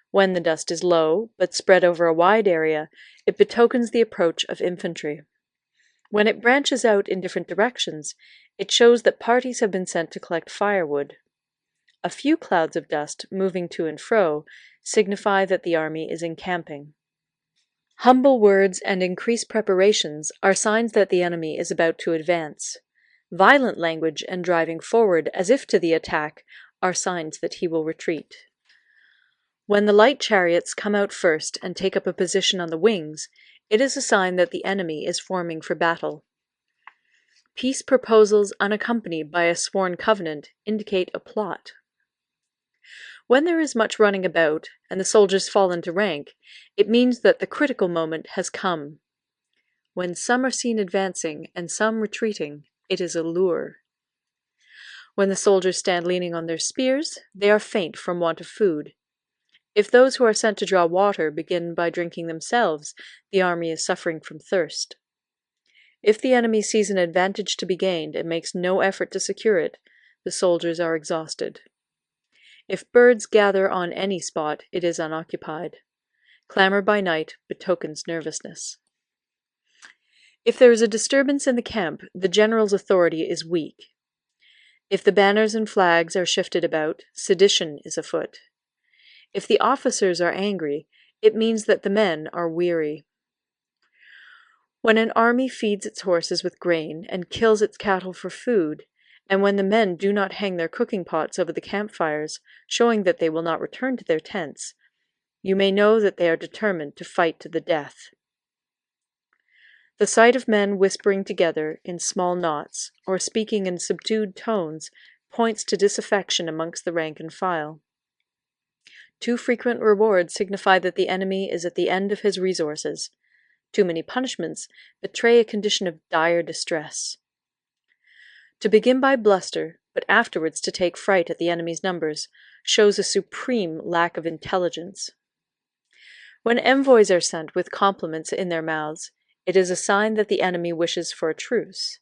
When the dust is low, but spread over a wide area, it betokens the approach of infantry. When it branches out in different directions, it shows that parties have been sent to collect firewood. A few clouds of dust moving to and fro signify that the army is encamping. Humble words and increased preparations are signs that the enemy is about to advance. Violent language and driving forward as if to the attack are signs that he will retreat. When the light chariots come out first and take up a position on the wings, it is a sign that the enemy is forming for battle. Peace proposals unaccompanied by a sworn covenant indicate a plot. When there is much running about, and the soldiers fall into rank, it means that the critical moment has come. When some are seen advancing and some retreating, it is a lure. When the soldiers stand leaning on their spears, they are faint from want of food. If those who are sent to draw water begin by drinking themselves, the army is suffering from thirst. If the enemy sees an advantage to be gained and makes no effort to secure it, the soldiers are exhausted. If birds gather on any spot, it is unoccupied. Clamor by night betokens nervousness. If there is a disturbance in the camp, the general's authority is weak. If the banners and flags are shifted about, sedition is afoot. If the officers are angry, it means that the men are weary. When an army feeds its horses with grain and kills its cattle for food, and when the men do not hang their cooking pots over the campfires, showing that they will not return to their tents, you may know that they are determined to fight to the death. The sight of men whispering together in small knots, or speaking in subdued tones, points to disaffection amongst the rank and file. Too frequent rewards signify that the enemy is at the end of his resources. Too many punishments betray a condition of dire distress. To begin by bluster, but afterwards to take fright at the enemy's numbers, shows a supreme lack of intelligence. When envoys are sent with compliments in their mouths, it is a sign that the enemy wishes for a truce.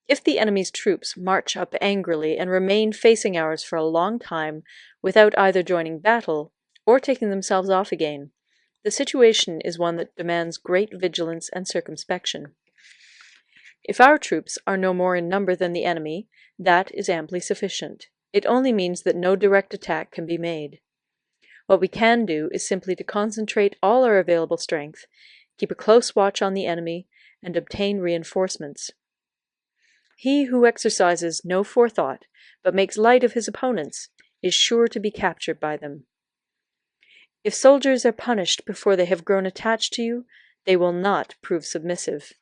If the enemy's troops march up angrily and remain facing ours for a long time without either joining battle or taking themselves off again, the situation is one that demands great vigilance and circumspection. If our troops are no more in number than the enemy, that is amply sufficient. It only means that no direct attack can be made. What we can do is simply to concentrate all our available strength, keep a close watch on the enemy, and obtain reinforcements. He who exercises no forethought, but makes light of his opponents, is sure to be captured by them. If soldiers are punished before they have grown attached to you, they will not prove submissive.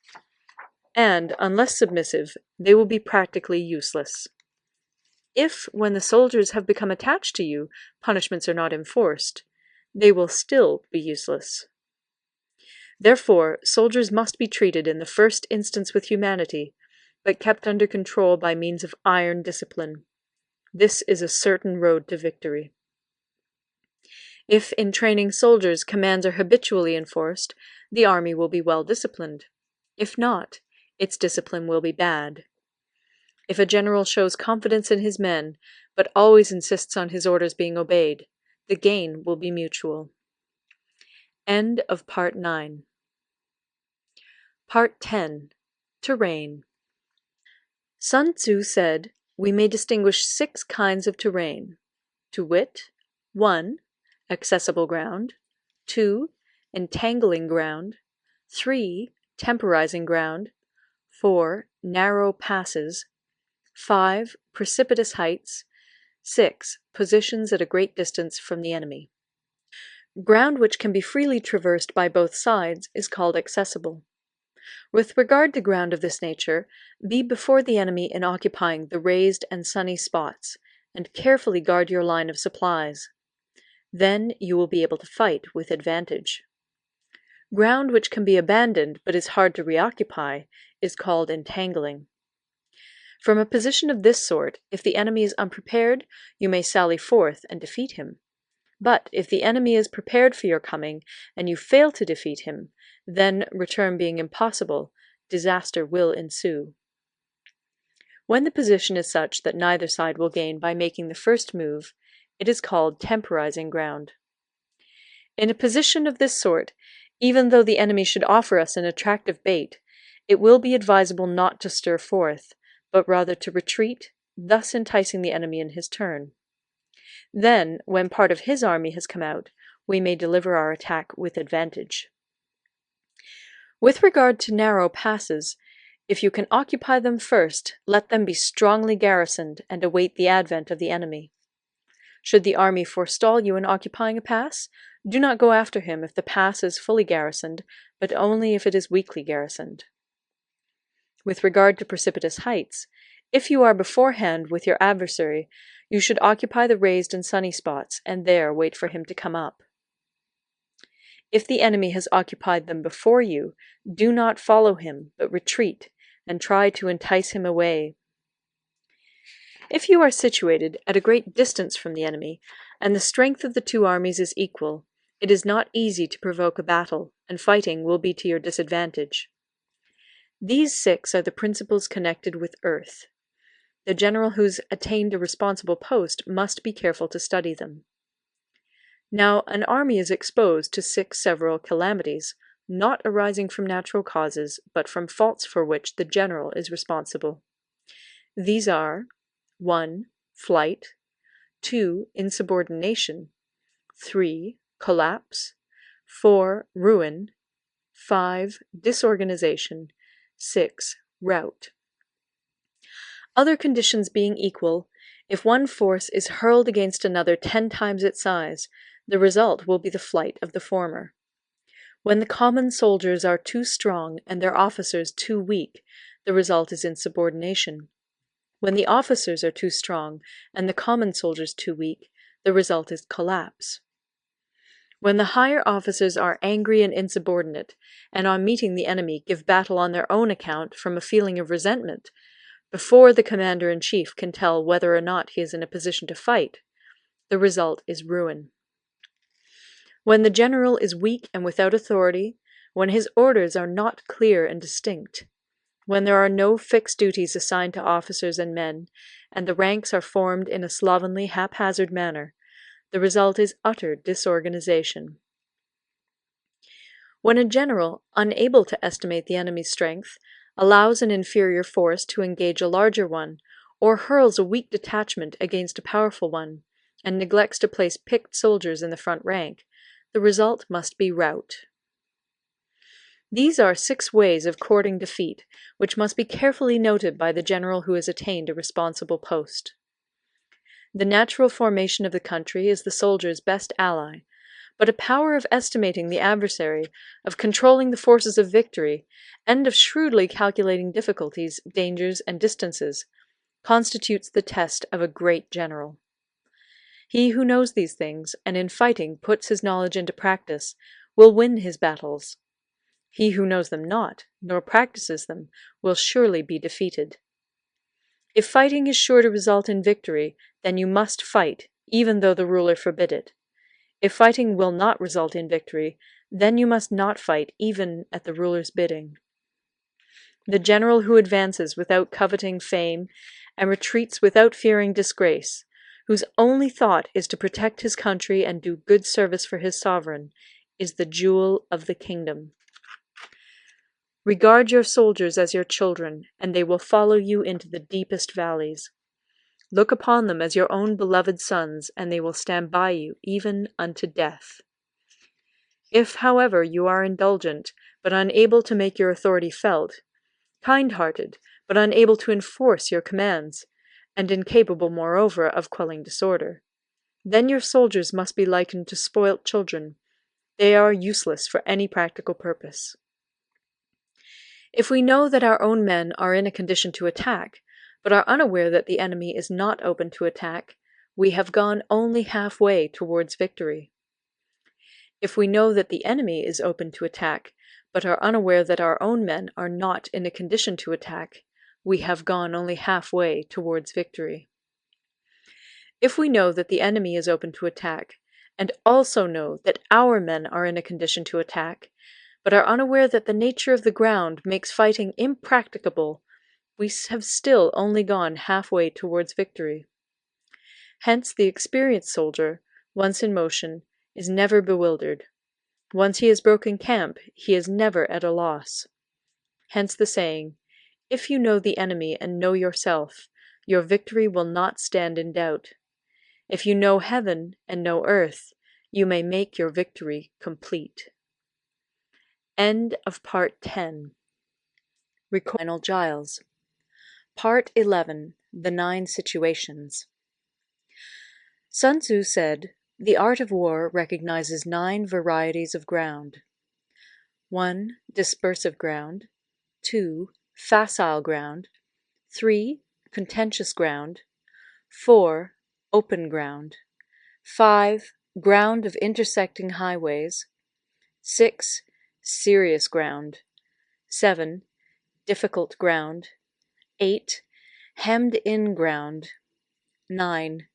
And, unless submissive, they will be practically useless. If, when the soldiers have become attached to you, punishments are not enforced, they will still be useless. Therefore, soldiers must be treated in the first instance with humanity, but kept under control by means of iron discipline. This is a certain road to victory. If in training soldiers commands are habitually enforced, the army will be well disciplined. If not, its discipline will be bad. If a general shows confidence in his men, but always insists on his orders being obeyed, the gain will be mutual. End of Part 9. Part 10. Terrain. Sun Tzu said, "We may distinguish 6 kinds of terrain, to wit, 1. Accessible ground, 2. Entangling ground, 3. Temporizing ground, 4. Narrow passes, 5. Precipitous heights, 6. Positions at a great distance from the enemy." Ground which can be freely traversed by both sides is called accessible. With regard to ground of this nature, be before the enemy in occupying the raised and sunny spots, and carefully guard your line of supplies. Then you will be able to fight with advantage. Ground which can be abandoned but is hard to reoccupy is called entangling. From a position of this sort, if the enemy is unprepared, you may sally forth and defeat him. But if the enemy is prepared for your coming, and you fail to defeat him, then, return being impossible, disaster will ensue. When the position is such that neither side will gain by making the first move, it is called temporizing ground. In a position of this sort, even though the enemy should offer us an attractive bait, it will be advisable not to stir forth, but rather to retreat, thus enticing the enemy in his turn. Then, when part of his army has come out, we may deliver our attack with advantage. With regard to narrow passes, if you can occupy them first, let them be strongly garrisoned and await the advent of the enemy. Should the army forestall you in occupying a pass, do not go after him if the pass is fully garrisoned, but only if it is weakly garrisoned. With regard to precipitous heights, if you are beforehand with your adversary, you should occupy the raised and sunny spots, and there wait for him to come up. If the enemy has occupied them before you, do not follow him, but retreat, and try to entice him away. If you are situated at a great distance from the enemy, and the strength of the two armies is equal, it is not easy to provoke a battle, and fighting will be to your disadvantage. These 6 are the principles connected with earth. The general who's attained a responsible post must be careful to study them. Now, an army is exposed to 6 several calamities, not arising from natural causes, but from faults for which the general is responsible. These are 1. Flight, 2. Insubordination, 3. Collapse, 4. Ruin, 5. Disorganization, 6. Rout. Other conditions being equal, if one force is hurled against another 10 times its size, the result will be the flight of the former. When the common soldiers are too strong and their officers too weak, the result is insubordination. When the officers are too strong and the common soldiers too weak, the result is collapse. When the higher officers are angry and insubordinate, and on meeting the enemy give battle on their own account from a feeling of resentment, before the commander-in-chief can tell whether or not he is in a position to fight, the result is ruin. When the general is weak and without authority, when his orders are not clear and distinct, when there are no fixed duties assigned to officers and men, and the ranks are formed in a slovenly, haphazard manner, the result is utter disorganization. When a general, unable to estimate the enemy's strength, allows an inferior force to engage a larger one, or hurls a weak detachment against a powerful one, and neglects to place picked soldiers in the front rank, the result must be rout. These are 6 ways of courting defeat, which must be carefully noted by the general who has attained a responsible post. The natural formation of the country is the soldier's best ally, but a power of estimating the adversary, of controlling the forces of victory, and of shrewdly calculating difficulties, dangers, and distances, constitutes the test of a great general. He who knows these things, and in fighting puts his knowledge into practice, will win his battles. He who knows them not, nor practices them, will surely be defeated. If fighting is sure to result in victory, then you must fight, even though the ruler forbid it. If fighting will not result in victory, then you must not fight even at the ruler's bidding. The general who advances without coveting fame and retreats without fearing disgrace, whose only thought is to protect his country and do good service for his sovereign, is the jewel of the kingdom. Regard your soldiers as your children, and they will follow you into the deepest valleys. Look upon them as your own beloved sons, and they will stand by you even unto death. If, however, you are indulgent, but unable to make your authority felt, kind-hearted, but unable to enforce your commands, and incapable, moreover, of quelling disorder, then your soldiers must be likened to spoilt children. They are useless for any practical purpose. If we know that our own men are in a condition to attack, but are unaware that the enemy is not open to attack, we have gone only halfway towards victory. If we know that the enemy is open to attack, but are unaware that our own men are not in a condition to attack, we have gone only halfway towards victory. If we know that the enemy is open to attack, and also know that our men are in a condition to attack, but are unaware that the nature of the ground makes fighting impracticable, we have still only gone halfway towards victory. Hence the experienced soldier, once in motion, is never bewildered. Once he has broken camp, he is never at a loss. Hence the saying, "If you know the enemy and know yourself, your victory will not stand in doubt. If you know heaven and know earth, you may make your victory complete." End of Part 10. Lionel Giles. Part 11. The 9 Situations. Sun Tzu said, "The art of war recognizes 9 varieties of ground. 1. Dispersive ground. 2. Facile ground. 3. Contentious ground. 4. Open ground. 5. Ground of intersecting highways. 6. Serious ground. 7. Difficult ground. 8. Hemmed-in ground. 9.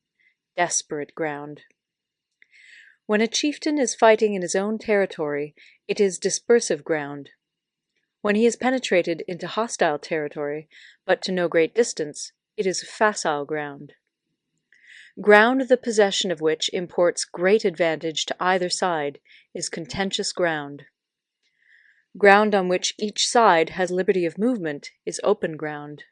Desperate ground." When a chieftain is fighting in his own territory, it is dispersive ground. When he has penetrated into hostile territory, but to no great distance, it is facile ground. Ground the possession of which imports great advantage to either side is contentious ground. Ground on which each side has liberty of movement is open ground.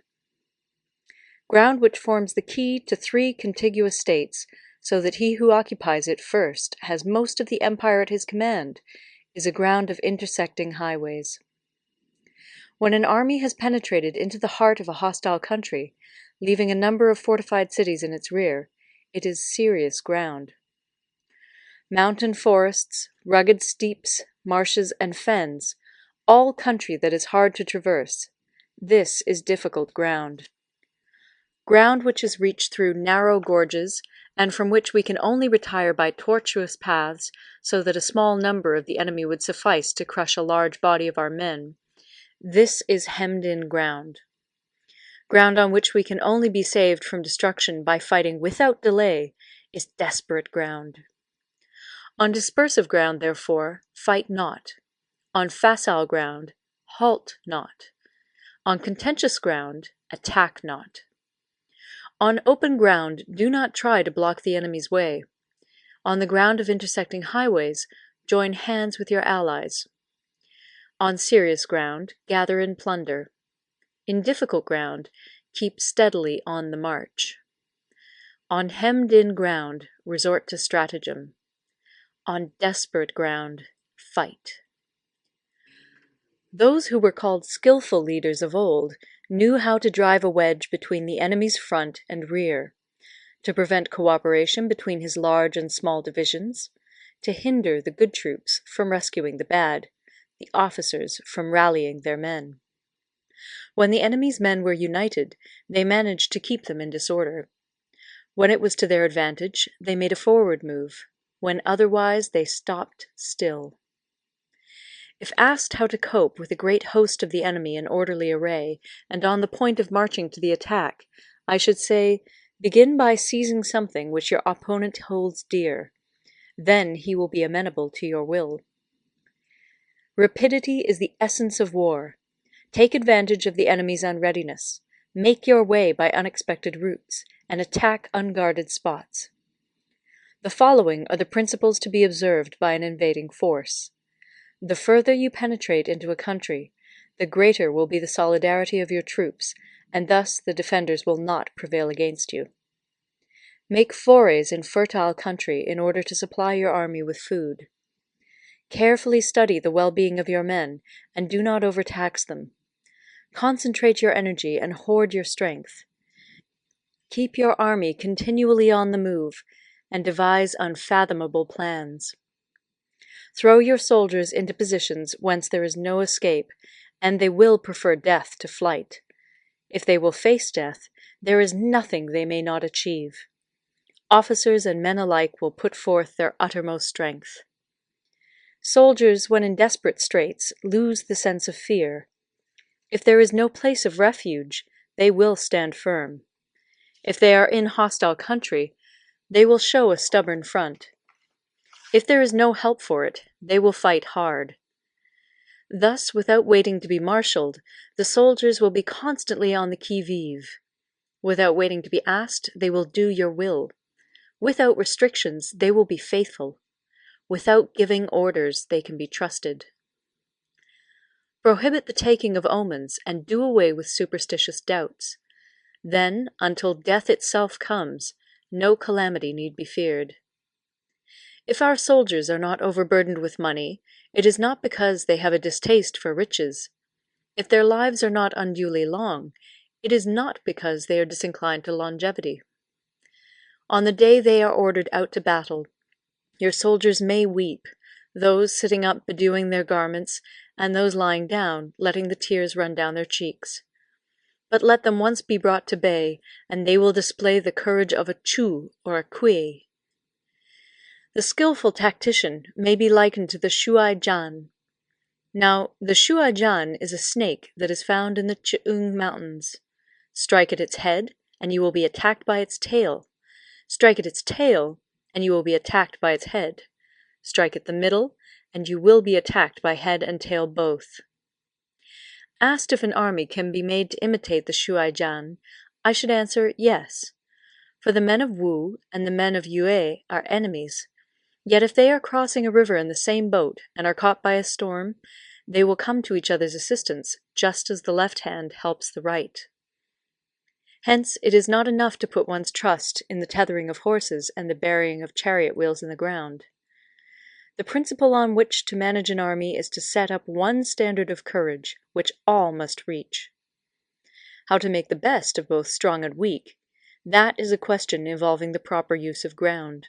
Ground which forms the key to 3 contiguous states, so that he who occupies it first has most of the empire at his command, is a ground of intersecting highways. When an army has penetrated into the heart of a hostile country, leaving a number of fortified cities in its rear, it is serious ground. Mountain forests, rugged steeps, marshes, and fens, all country that is hard to traverse, this is difficult ground. ground which is reached through narrow gorges, and from which we can only retire by tortuous paths, so that a small number of the enemy would suffice to crush a large body of our men. This is hemmed-in ground. Ground on which we can only be saved from destruction by fighting without delay is desperate ground. On dispersive ground, therefore, fight not. On facile ground, halt not. On contentious ground, attack not. On open ground, do not try to block the enemy's way. On the ground of intersecting highways, join hands with your allies. On serious ground, gather in plunder. In difficult ground, keep steadily on the march. On hemmed-in ground, resort to stratagem. On desperate ground, fight. Those who were called skillful leaders of old knew how to drive a wedge between the enemy's front and rear, to prevent cooperation between his large and small divisions, to hinder the good troops from rescuing the bad, the officers from rallying their men. When the enemy's men were united, they managed to keep them in disorder. When it was to their advantage, they made a forward move. When otherwise, they stopped still. If asked how to cope with a great host of the enemy in orderly array, and on the point of marching to the attack, I should say, begin by seizing something which your opponent holds dear. Then he will be amenable to your will. Rapidity is the essence of war. Take advantage of the enemy's unreadiness. Make your way by unexpected routes, and attack unguarded spots. The following are the principles to be observed by an invading force. The further you penetrate into a country, the greater will be the solidarity of your troops, and thus the defenders will not prevail against you. Make forays in fertile country in order to supply your army with food. Carefully study the well-being of your men, and do not overtax them. Concentrate your energy and hoard your strength. Keep your army continually on the move, and devise unfathomable plans. Throw your soldiers into positions whence there is no escape, and they will prefer death to flight. If they will face death, there is nothing they may not achieve. Officers and men alike will put forth their uttermost strength. Soldiers, when in desperate straits, lose the sense of fear. If there is no place of refuge, they will stand firm. If they are in hostile country, they will show a stubborn front. If there is no help for it, they will fight hard. Thus, without waiting to be marshaled, the soldiers will be constantly on the qui-vive. Without waiting to be asked, they will do your will. Without restrictions, they will be faithful. Without giving orders, they can be trusted. Prohibit the taking of omens, and do away with superstitious doubts. Then, until death itself comes, no calamity need be feared. If our soldiers are not overburdened with money, it is not because they have a distaste for riches. If their lives are not unduly long, it is not because they are disinclined to longevity. On the day they are ordered out to battle, your soldiers may weep, those sitting up bedewing their garments, and those lying down, letting the tears run down their cheeks. But let them once be brought to bay, and they will display the courage of a Chu or a Kui. The skillful tactician may be likened to the Shuai-jan. Now, the Shuai-jan is a snake that is found in the Ch'ung Mountains. Strike at its head, and you will be attacked by its tail. Strike at its tail, and you will be attacked by its head. Strike at the middle, and you will be attacked by head and tail both. Asked if an army can be made to imitate the Shuai-jan, I should answer yes, for the men of Wu and the men of Yue are enemies. Yet if they are crossing a river in the same boat and are caught by a storm, they will come to each other's assistance, just as the left hand helps the right. Hence, it is not enough to put one's trust in the tethering of horses and the burying of chariot wheels in the ground. The principle on which to manage an army is to set up one standard of courage, which all must reach. How to make the best of both strong and weak, that is a question involving the proper use of ground.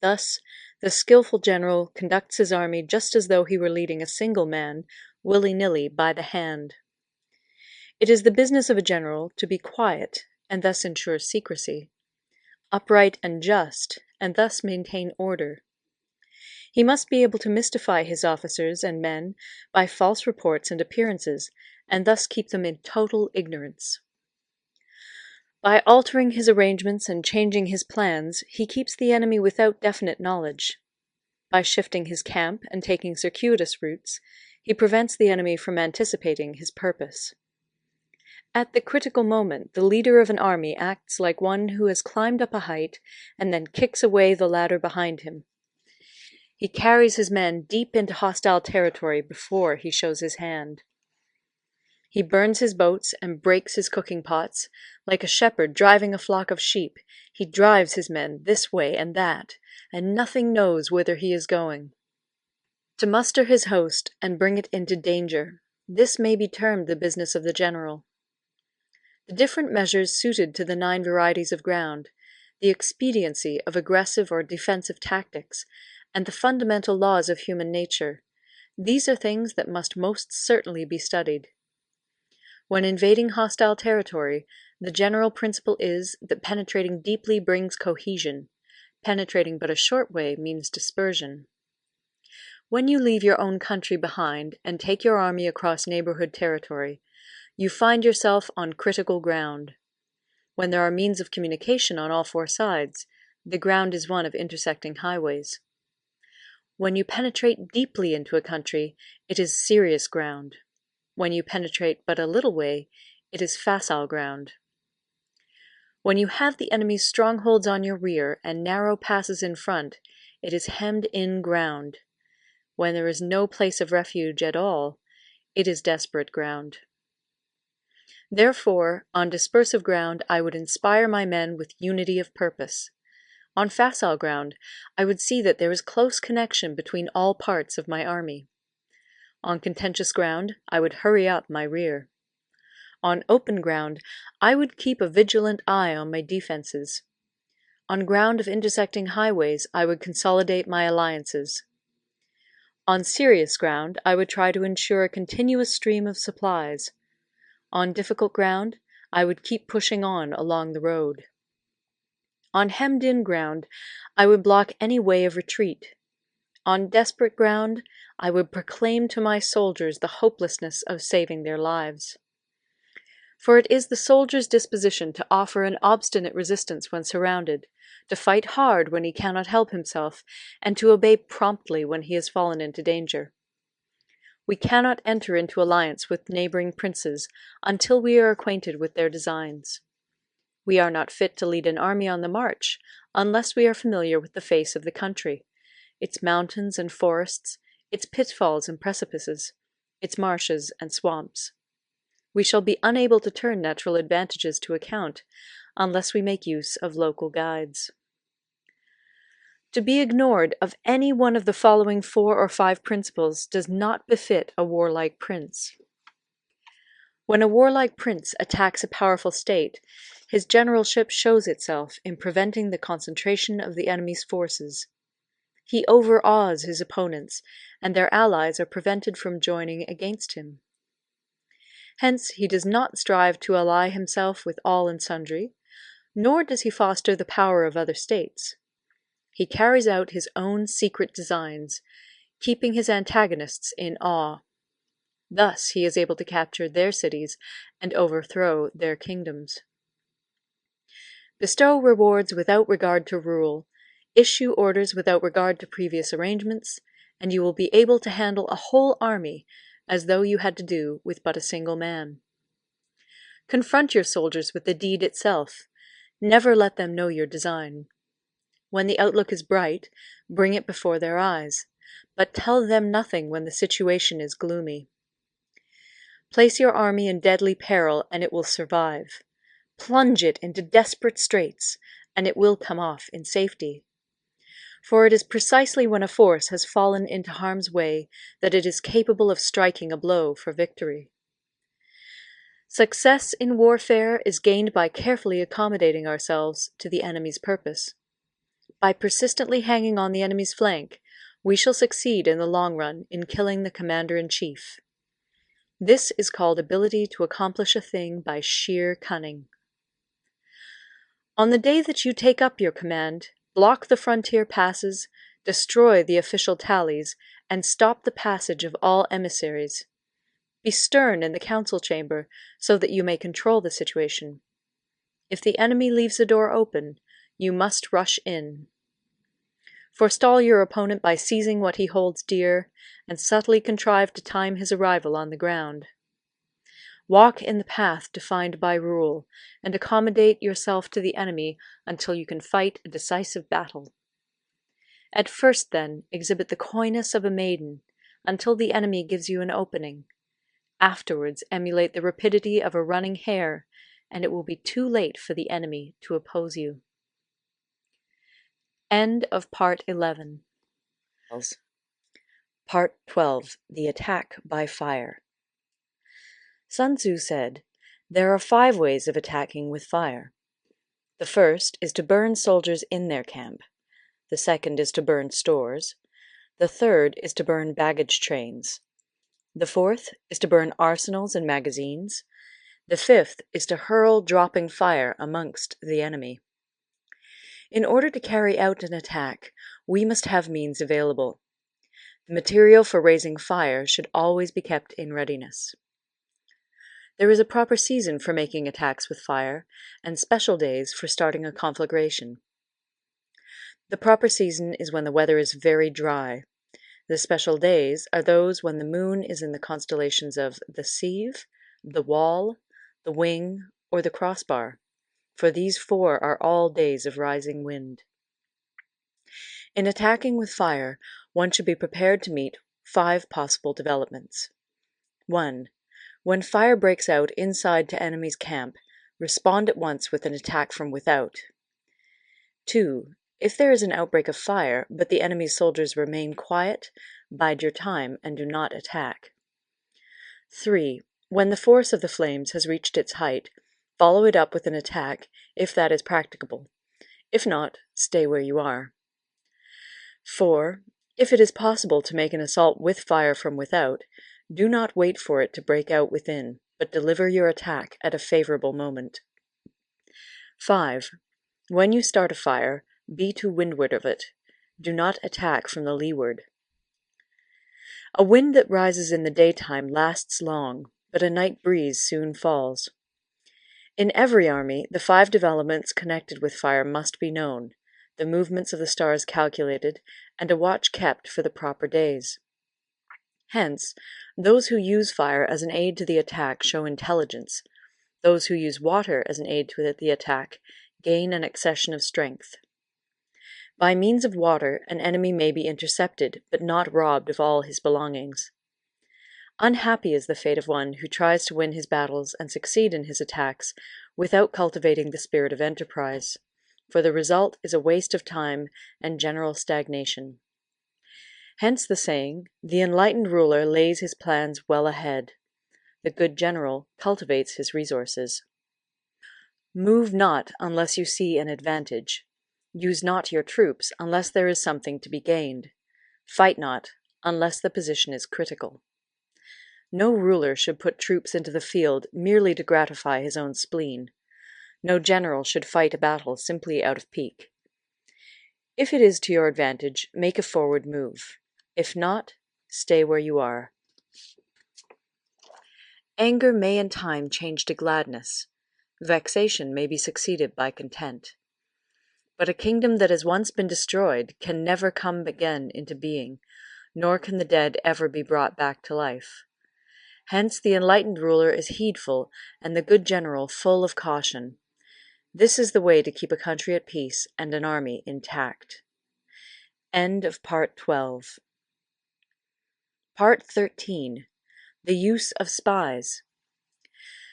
Thus, the skillful general conducts his army just as though he were leading a single man, willy-nilly, by the hand. It is the business of a general to be quiet and thus ensure secrecy, upright and just, and thus maintain order. He must be able to mystify his officers and men by false reports and appearances, and thus keep them in total ignorance. By altering his arrangements and changing his plans, he keeps the enemy without definite knowledge. By shifting his camp and taking circuitous routes, he prevents the enemy from anticipating his purpose. At the critical moment, the leader of an army acts like one who has climbed up a height and then kicks away the ladder behind him. He carries his men deep into hostile territory before he shows his hand. He burns his boats and breaks his cooking pots. Like a shepherd driving a flock of sheep, he drives his men this way and that, and nothing knows whither he is going. To muster his host and bring it into danger, this may be termed the business of the general. The different measures suited to the 9 varieties of ground, the expediency of aggressive or defensive tactics, and the fundamental laws of human nature, these are things that must most certainly be studied. When invading hostile territory, the general principle is that penetrating deeply brings cohesion. Penetrating but a short way means dispersion. When you leave your own country behind and take your army across neighborhood territory, you find yourself on critical ground. When there are means of communication on all 4 sides, the ground is one of intersecting highways. When you penetrate deeply into a country, it is serious ground. When you penetrate but a little way, it is facile ground. When you have the enemy's strongholds on your rear and narrow passes in front, it is hemmed-in ground. When there is no place of refuge at all, it is desperate ground. Therefore, on dispersive ground, I would inspire my men with unity of purpose. On facile ground, I would see that there is close connection between all parts of my army. On contentious ground, I would hurry up my rear. On open ground, I would keep a vigilant eye on my defenses. On ground of intersecting highways, I would consolidate my alliances. On serious ground, I would try to ensure a continuous stream of supplies. On difficult ground, I would keep pushing on along the road. On hemmed-in ground, I would block any way of retreat. On desperate ground, I would proclaim to my soldiers the hopelessness of saving their lives. For it is the soldier's disposition to offer an obstinate resistance when surrounded, to fight hard when he cannot help himself, and to obey promptly when he has fallen into danger. We cannot enter into alliance with neighboring princes until we are acquainted with their designs. We are not fit to lead an army on the march unless we are familiar with the face of the country, its mountains and forests, its pitfalls and precipices, its marshes and swamps. We shall be unable to turn natural advantages to account unless we make use of local guides. To be ignored of any one of the following 4 or 5 principles does not befit a warlike prince. When a warlike prince attacks a powerful state, his generalship shows itself in preventing the concentration of the enemy's forces. He overawes his opponents, and their allies are prevented from joining against him. Hence he does not strive to ally himself with all and sundry, nor does he foster the power of other states. He carries out his own secret designs, keeping his antagonists in awe. Thus he is able to capture their cities and overthrow their kingdoms. Bestow rewards without regard to rule, issue orders without regard to previous arrangements, and you will be able to handle a whole army as though you had to do with but a single man. Confront your soldiers with the deed itself. Never let them know your design. When the outlook is bright, bring it before their eyes, but tell them nothing when the situation is gloomy. Place your army in deadly peril, and it will survive. Plunge it into desperate straits, and it will come off in safety. For it is precisely when a force has fallen into harm's way that it is capable of striking a blow for victory. Success in warfare is gained by carefully accommodating ourselves to the enemy's purpose. By persistently hanging on the enemy's flank, we shall succeed in the long run in killing the commander-in-chief. This is called ability to accomplish a thing by sheer cunning. On the day that you take up your command, block the frontier passes, destroy the official tallies, and stop the passage of all emissaries. Be stern in the council chamber so that you may control the situation. If the enemy leaves the door open, you must rush in. Forestall your opponent by seizing what he holds dear, and subtly contrive to time his arrival on the ground. Walk in the path defined by rule, and accommodate yourself to the enemy until you can fight a decisive battle. At first, then, exhibit the coyness of a maiden, until the enemy gives you an opening. Afterwards, emulate the rapidity of a running hare, and it will be too late for the enemy to oppose you. End of Part 11. Part 12. The Attack by Fire. Sun Tzu said, "There are 5 ways of attacking with fire. The first is to burn soldiers in their camp. The second is to burn stores. The third is to burn baggage trains. The fourth is to burn arsenals and magazines. The fifth is to hurl dropping fire amongst the enemy." In order to carry out an attack, we must have means available. The material for raising fire should always be kept in readiness. There is a proper season for making attacks with fire, and special days for starting a conflagration. The proper season is when the weather is very dry. The special days are those when the moon is in the constellations of the Sieve, the Wall, the Wing, or the Crossbar, for these 4 are all days of rising wind. In attacking with fire, one should be prepared to meet 5 possible developments. 1. When fire breaks out inside to enemy's camp, respond at once with an attack from without. 2. If there is an outbreak of fire, but the enemy's soldiers remain quiet, bide your time and do not attack. 3. When the force of the flames has reached its height, follow it up with an attack, if that is practicable. If not, stay where you are. 4. If it is possible to make an assault with fire from without, do not wait for it to break out within, but deliver your attack at a favorable moment. 5. When you start a fire, be to windward of it. Do not attack from the leeward. A wind that rises in the daytime lasts long, but a night breeze soon falls. In every army, the 5 developments connected with fire must be known, the movements of the stars calculated, and a watch kept for the proper days. Hence, those who use fire as an aid to the attack show intelligence. Those who use water as an aid to the attack gain an accession of strength. By means of water, an enemy may be intercepted, but not robbed of all his belongings. Unhappy is the fate of one who tries to win his battles and succeed in his attacks without cultivating the spirit of enterprise, for the result is a waste of time and general stagnation. Hence the saying, "The enlightened ruler lays his plans well ahead. The good general cultivates his resources." Move not unless you see an advantage. Use not your troops unless there is something to be gained. Fight not unless the position is critical. No ruler should put troops into the field merely to gratify his own spleen. No general should fight a battle simply out of pique. If it is to your advantage, make a forward move. If not, stay where you are. Anger may in time change to gladness. Vexation may be succeeded by content. But a kingdom that has once been destroyed can never come again into being, nor can the dead ever be brought back to life. Hence the enlightened ruler is heedful, and the good general full of caution. This is the way to keep a country at peace and an army intact. End of Part 12. Part 13. The Use of Spies.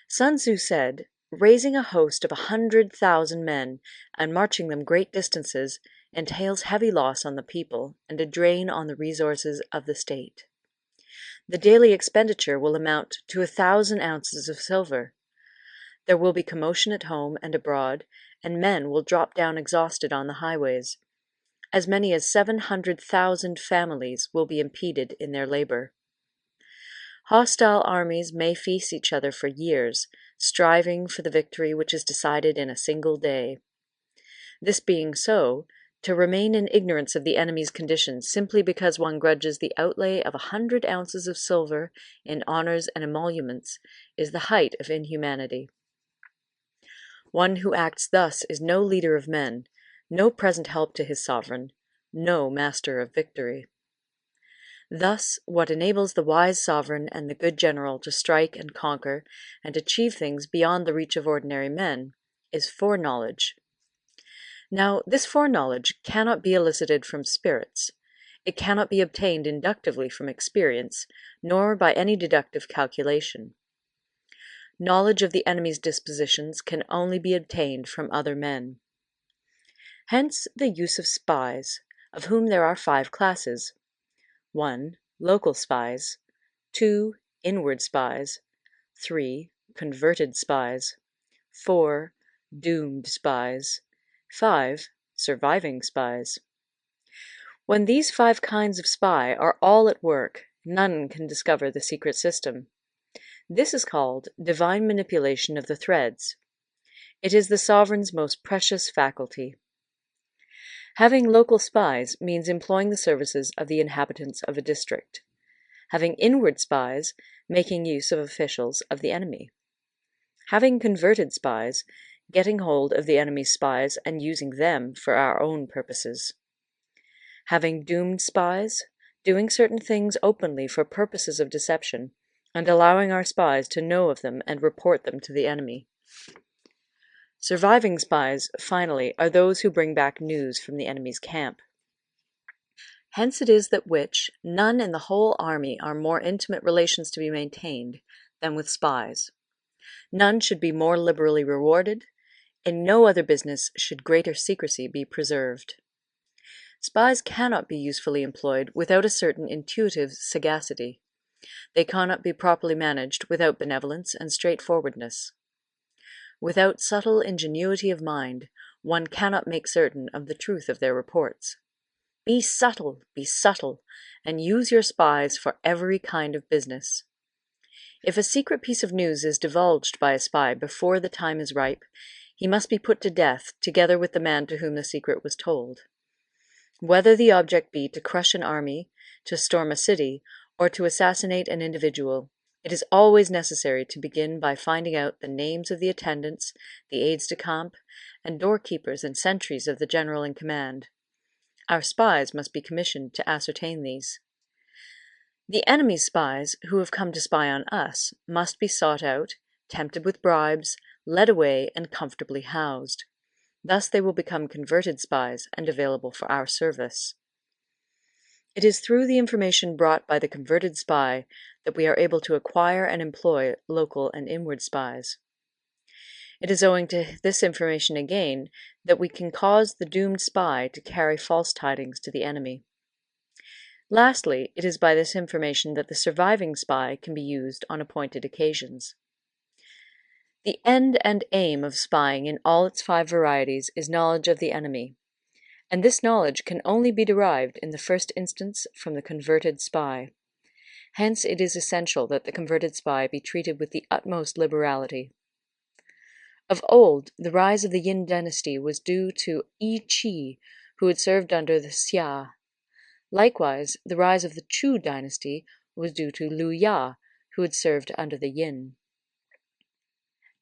Sun Tzu said, "Raising a host of 100,000 men and marching them great distances entails heavy loss on the people and a drain on the resources of the state. The daily expenditure will amount to 1,000 ounces of silver. There will be commotion at home and abroad, and men will drop down exhausted on the highways. As many as 700,000 families will be impeded in their labor. Hostile armies may feast each other for years, striving for the victory which is decided in a single day. This being so, to remain in ignorance of the enemy's conditions simply because one grudges the outlay of 100 ounces of silver in honors and emoluments is the height of inhumanity. One who acts thus is no leader of men, no present help to his sovereign, no master of victory. Thus, what enables the wise sovereign and the good general to strike and conquer and achieve things beyond the reach of ordinary men is foreknowledge. Now, this foreknowledge cannot be elicited from spirits. It cannot be obtained inductively from experience, nor by any deductive calculation. Knowledge of the enemy's dispositions can only be obtained from other men. Hence the use of spies, of whom there are 5 classes. 1. Local spies. 2. Inward spies. 3. Converted spies. 4. Doomed spies. 5. Surviving spies. When these 5 kinds of spy are all at work, none can discover the secret system. This is called divine manipulation of the threads. It is the sovereign's most precious faculty. Having local spies means employing the services of the inhabitants of a district. Having inward spies, making use of officials of the enemy. Having converted spies, getting hold of the enemy's spies and using them for our own purposes. Having doomed spies, doing certain things openly for purposes of deception, and allowing our spies to know of them and report them to the enemy. Surviving spies, finally, are those who bring back news from the enemy's camp. Hence it is that none in the whole army are more intimate relations to be maintained than with spies. None should be more liberally rewarded. In no other business should greater secrecy be preserved. Spies cannot be usefully employed without a certain intuitive sagacity. They cannot be properly managed without benevolence and straightforwardness. Without subtle ingenuity of mind, one cannot make certain of the truth of their reports. Be subtle, and use your spies for every kind of business. If a secret piece of news is divulged by a spy before the time is ripe, he must be put to death together with the man to whom the secret was told. Whether the object be to crush an army, to storm a city, or to assassinate an individual, it is always necessary to begin by finding out the names of the attendants, the aides-de-camp, and doorkeepers and sentries of the general in command. Our spies must be commissioned to ascertain these. The enemy's spies, who have come to spy on us, must be sought out, tempted with bribes, led away, and comfortably housed. Thus they will become converted spies and available for our service. It is through the information brought by the converted spy that we are able to acquire and employ local and inward spies. It is owing to this information again that we can cause the doomed spy to carry false tidings to the enemy. Lastly, it is by this information that the surviving spy can be used on appointed occasions. The end and aim of spying in all its 5 varieties is knowledge of the enemy, and this knowledge can only be derived in the first instance from the converted spy. Hence it is essential that the converted spy be treated with the utmost liberality. Of old, the rise of the Yin dynasty was due to Yi Qi, who had served under the Xia. Likewise, the rise of the Chu dynasty was due to Liu Ya, who had served under the Yin.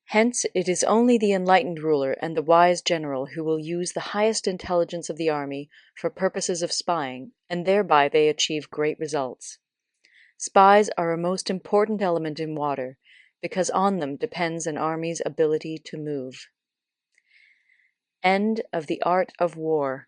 Hence, it is only the enlightened ruler and the wise general who will use the highest intelligence of the army for purposes of spying, and thereby they achieve great results. Spies are a most important element in water, because on them depends an army's ability to move. End of the Art of War.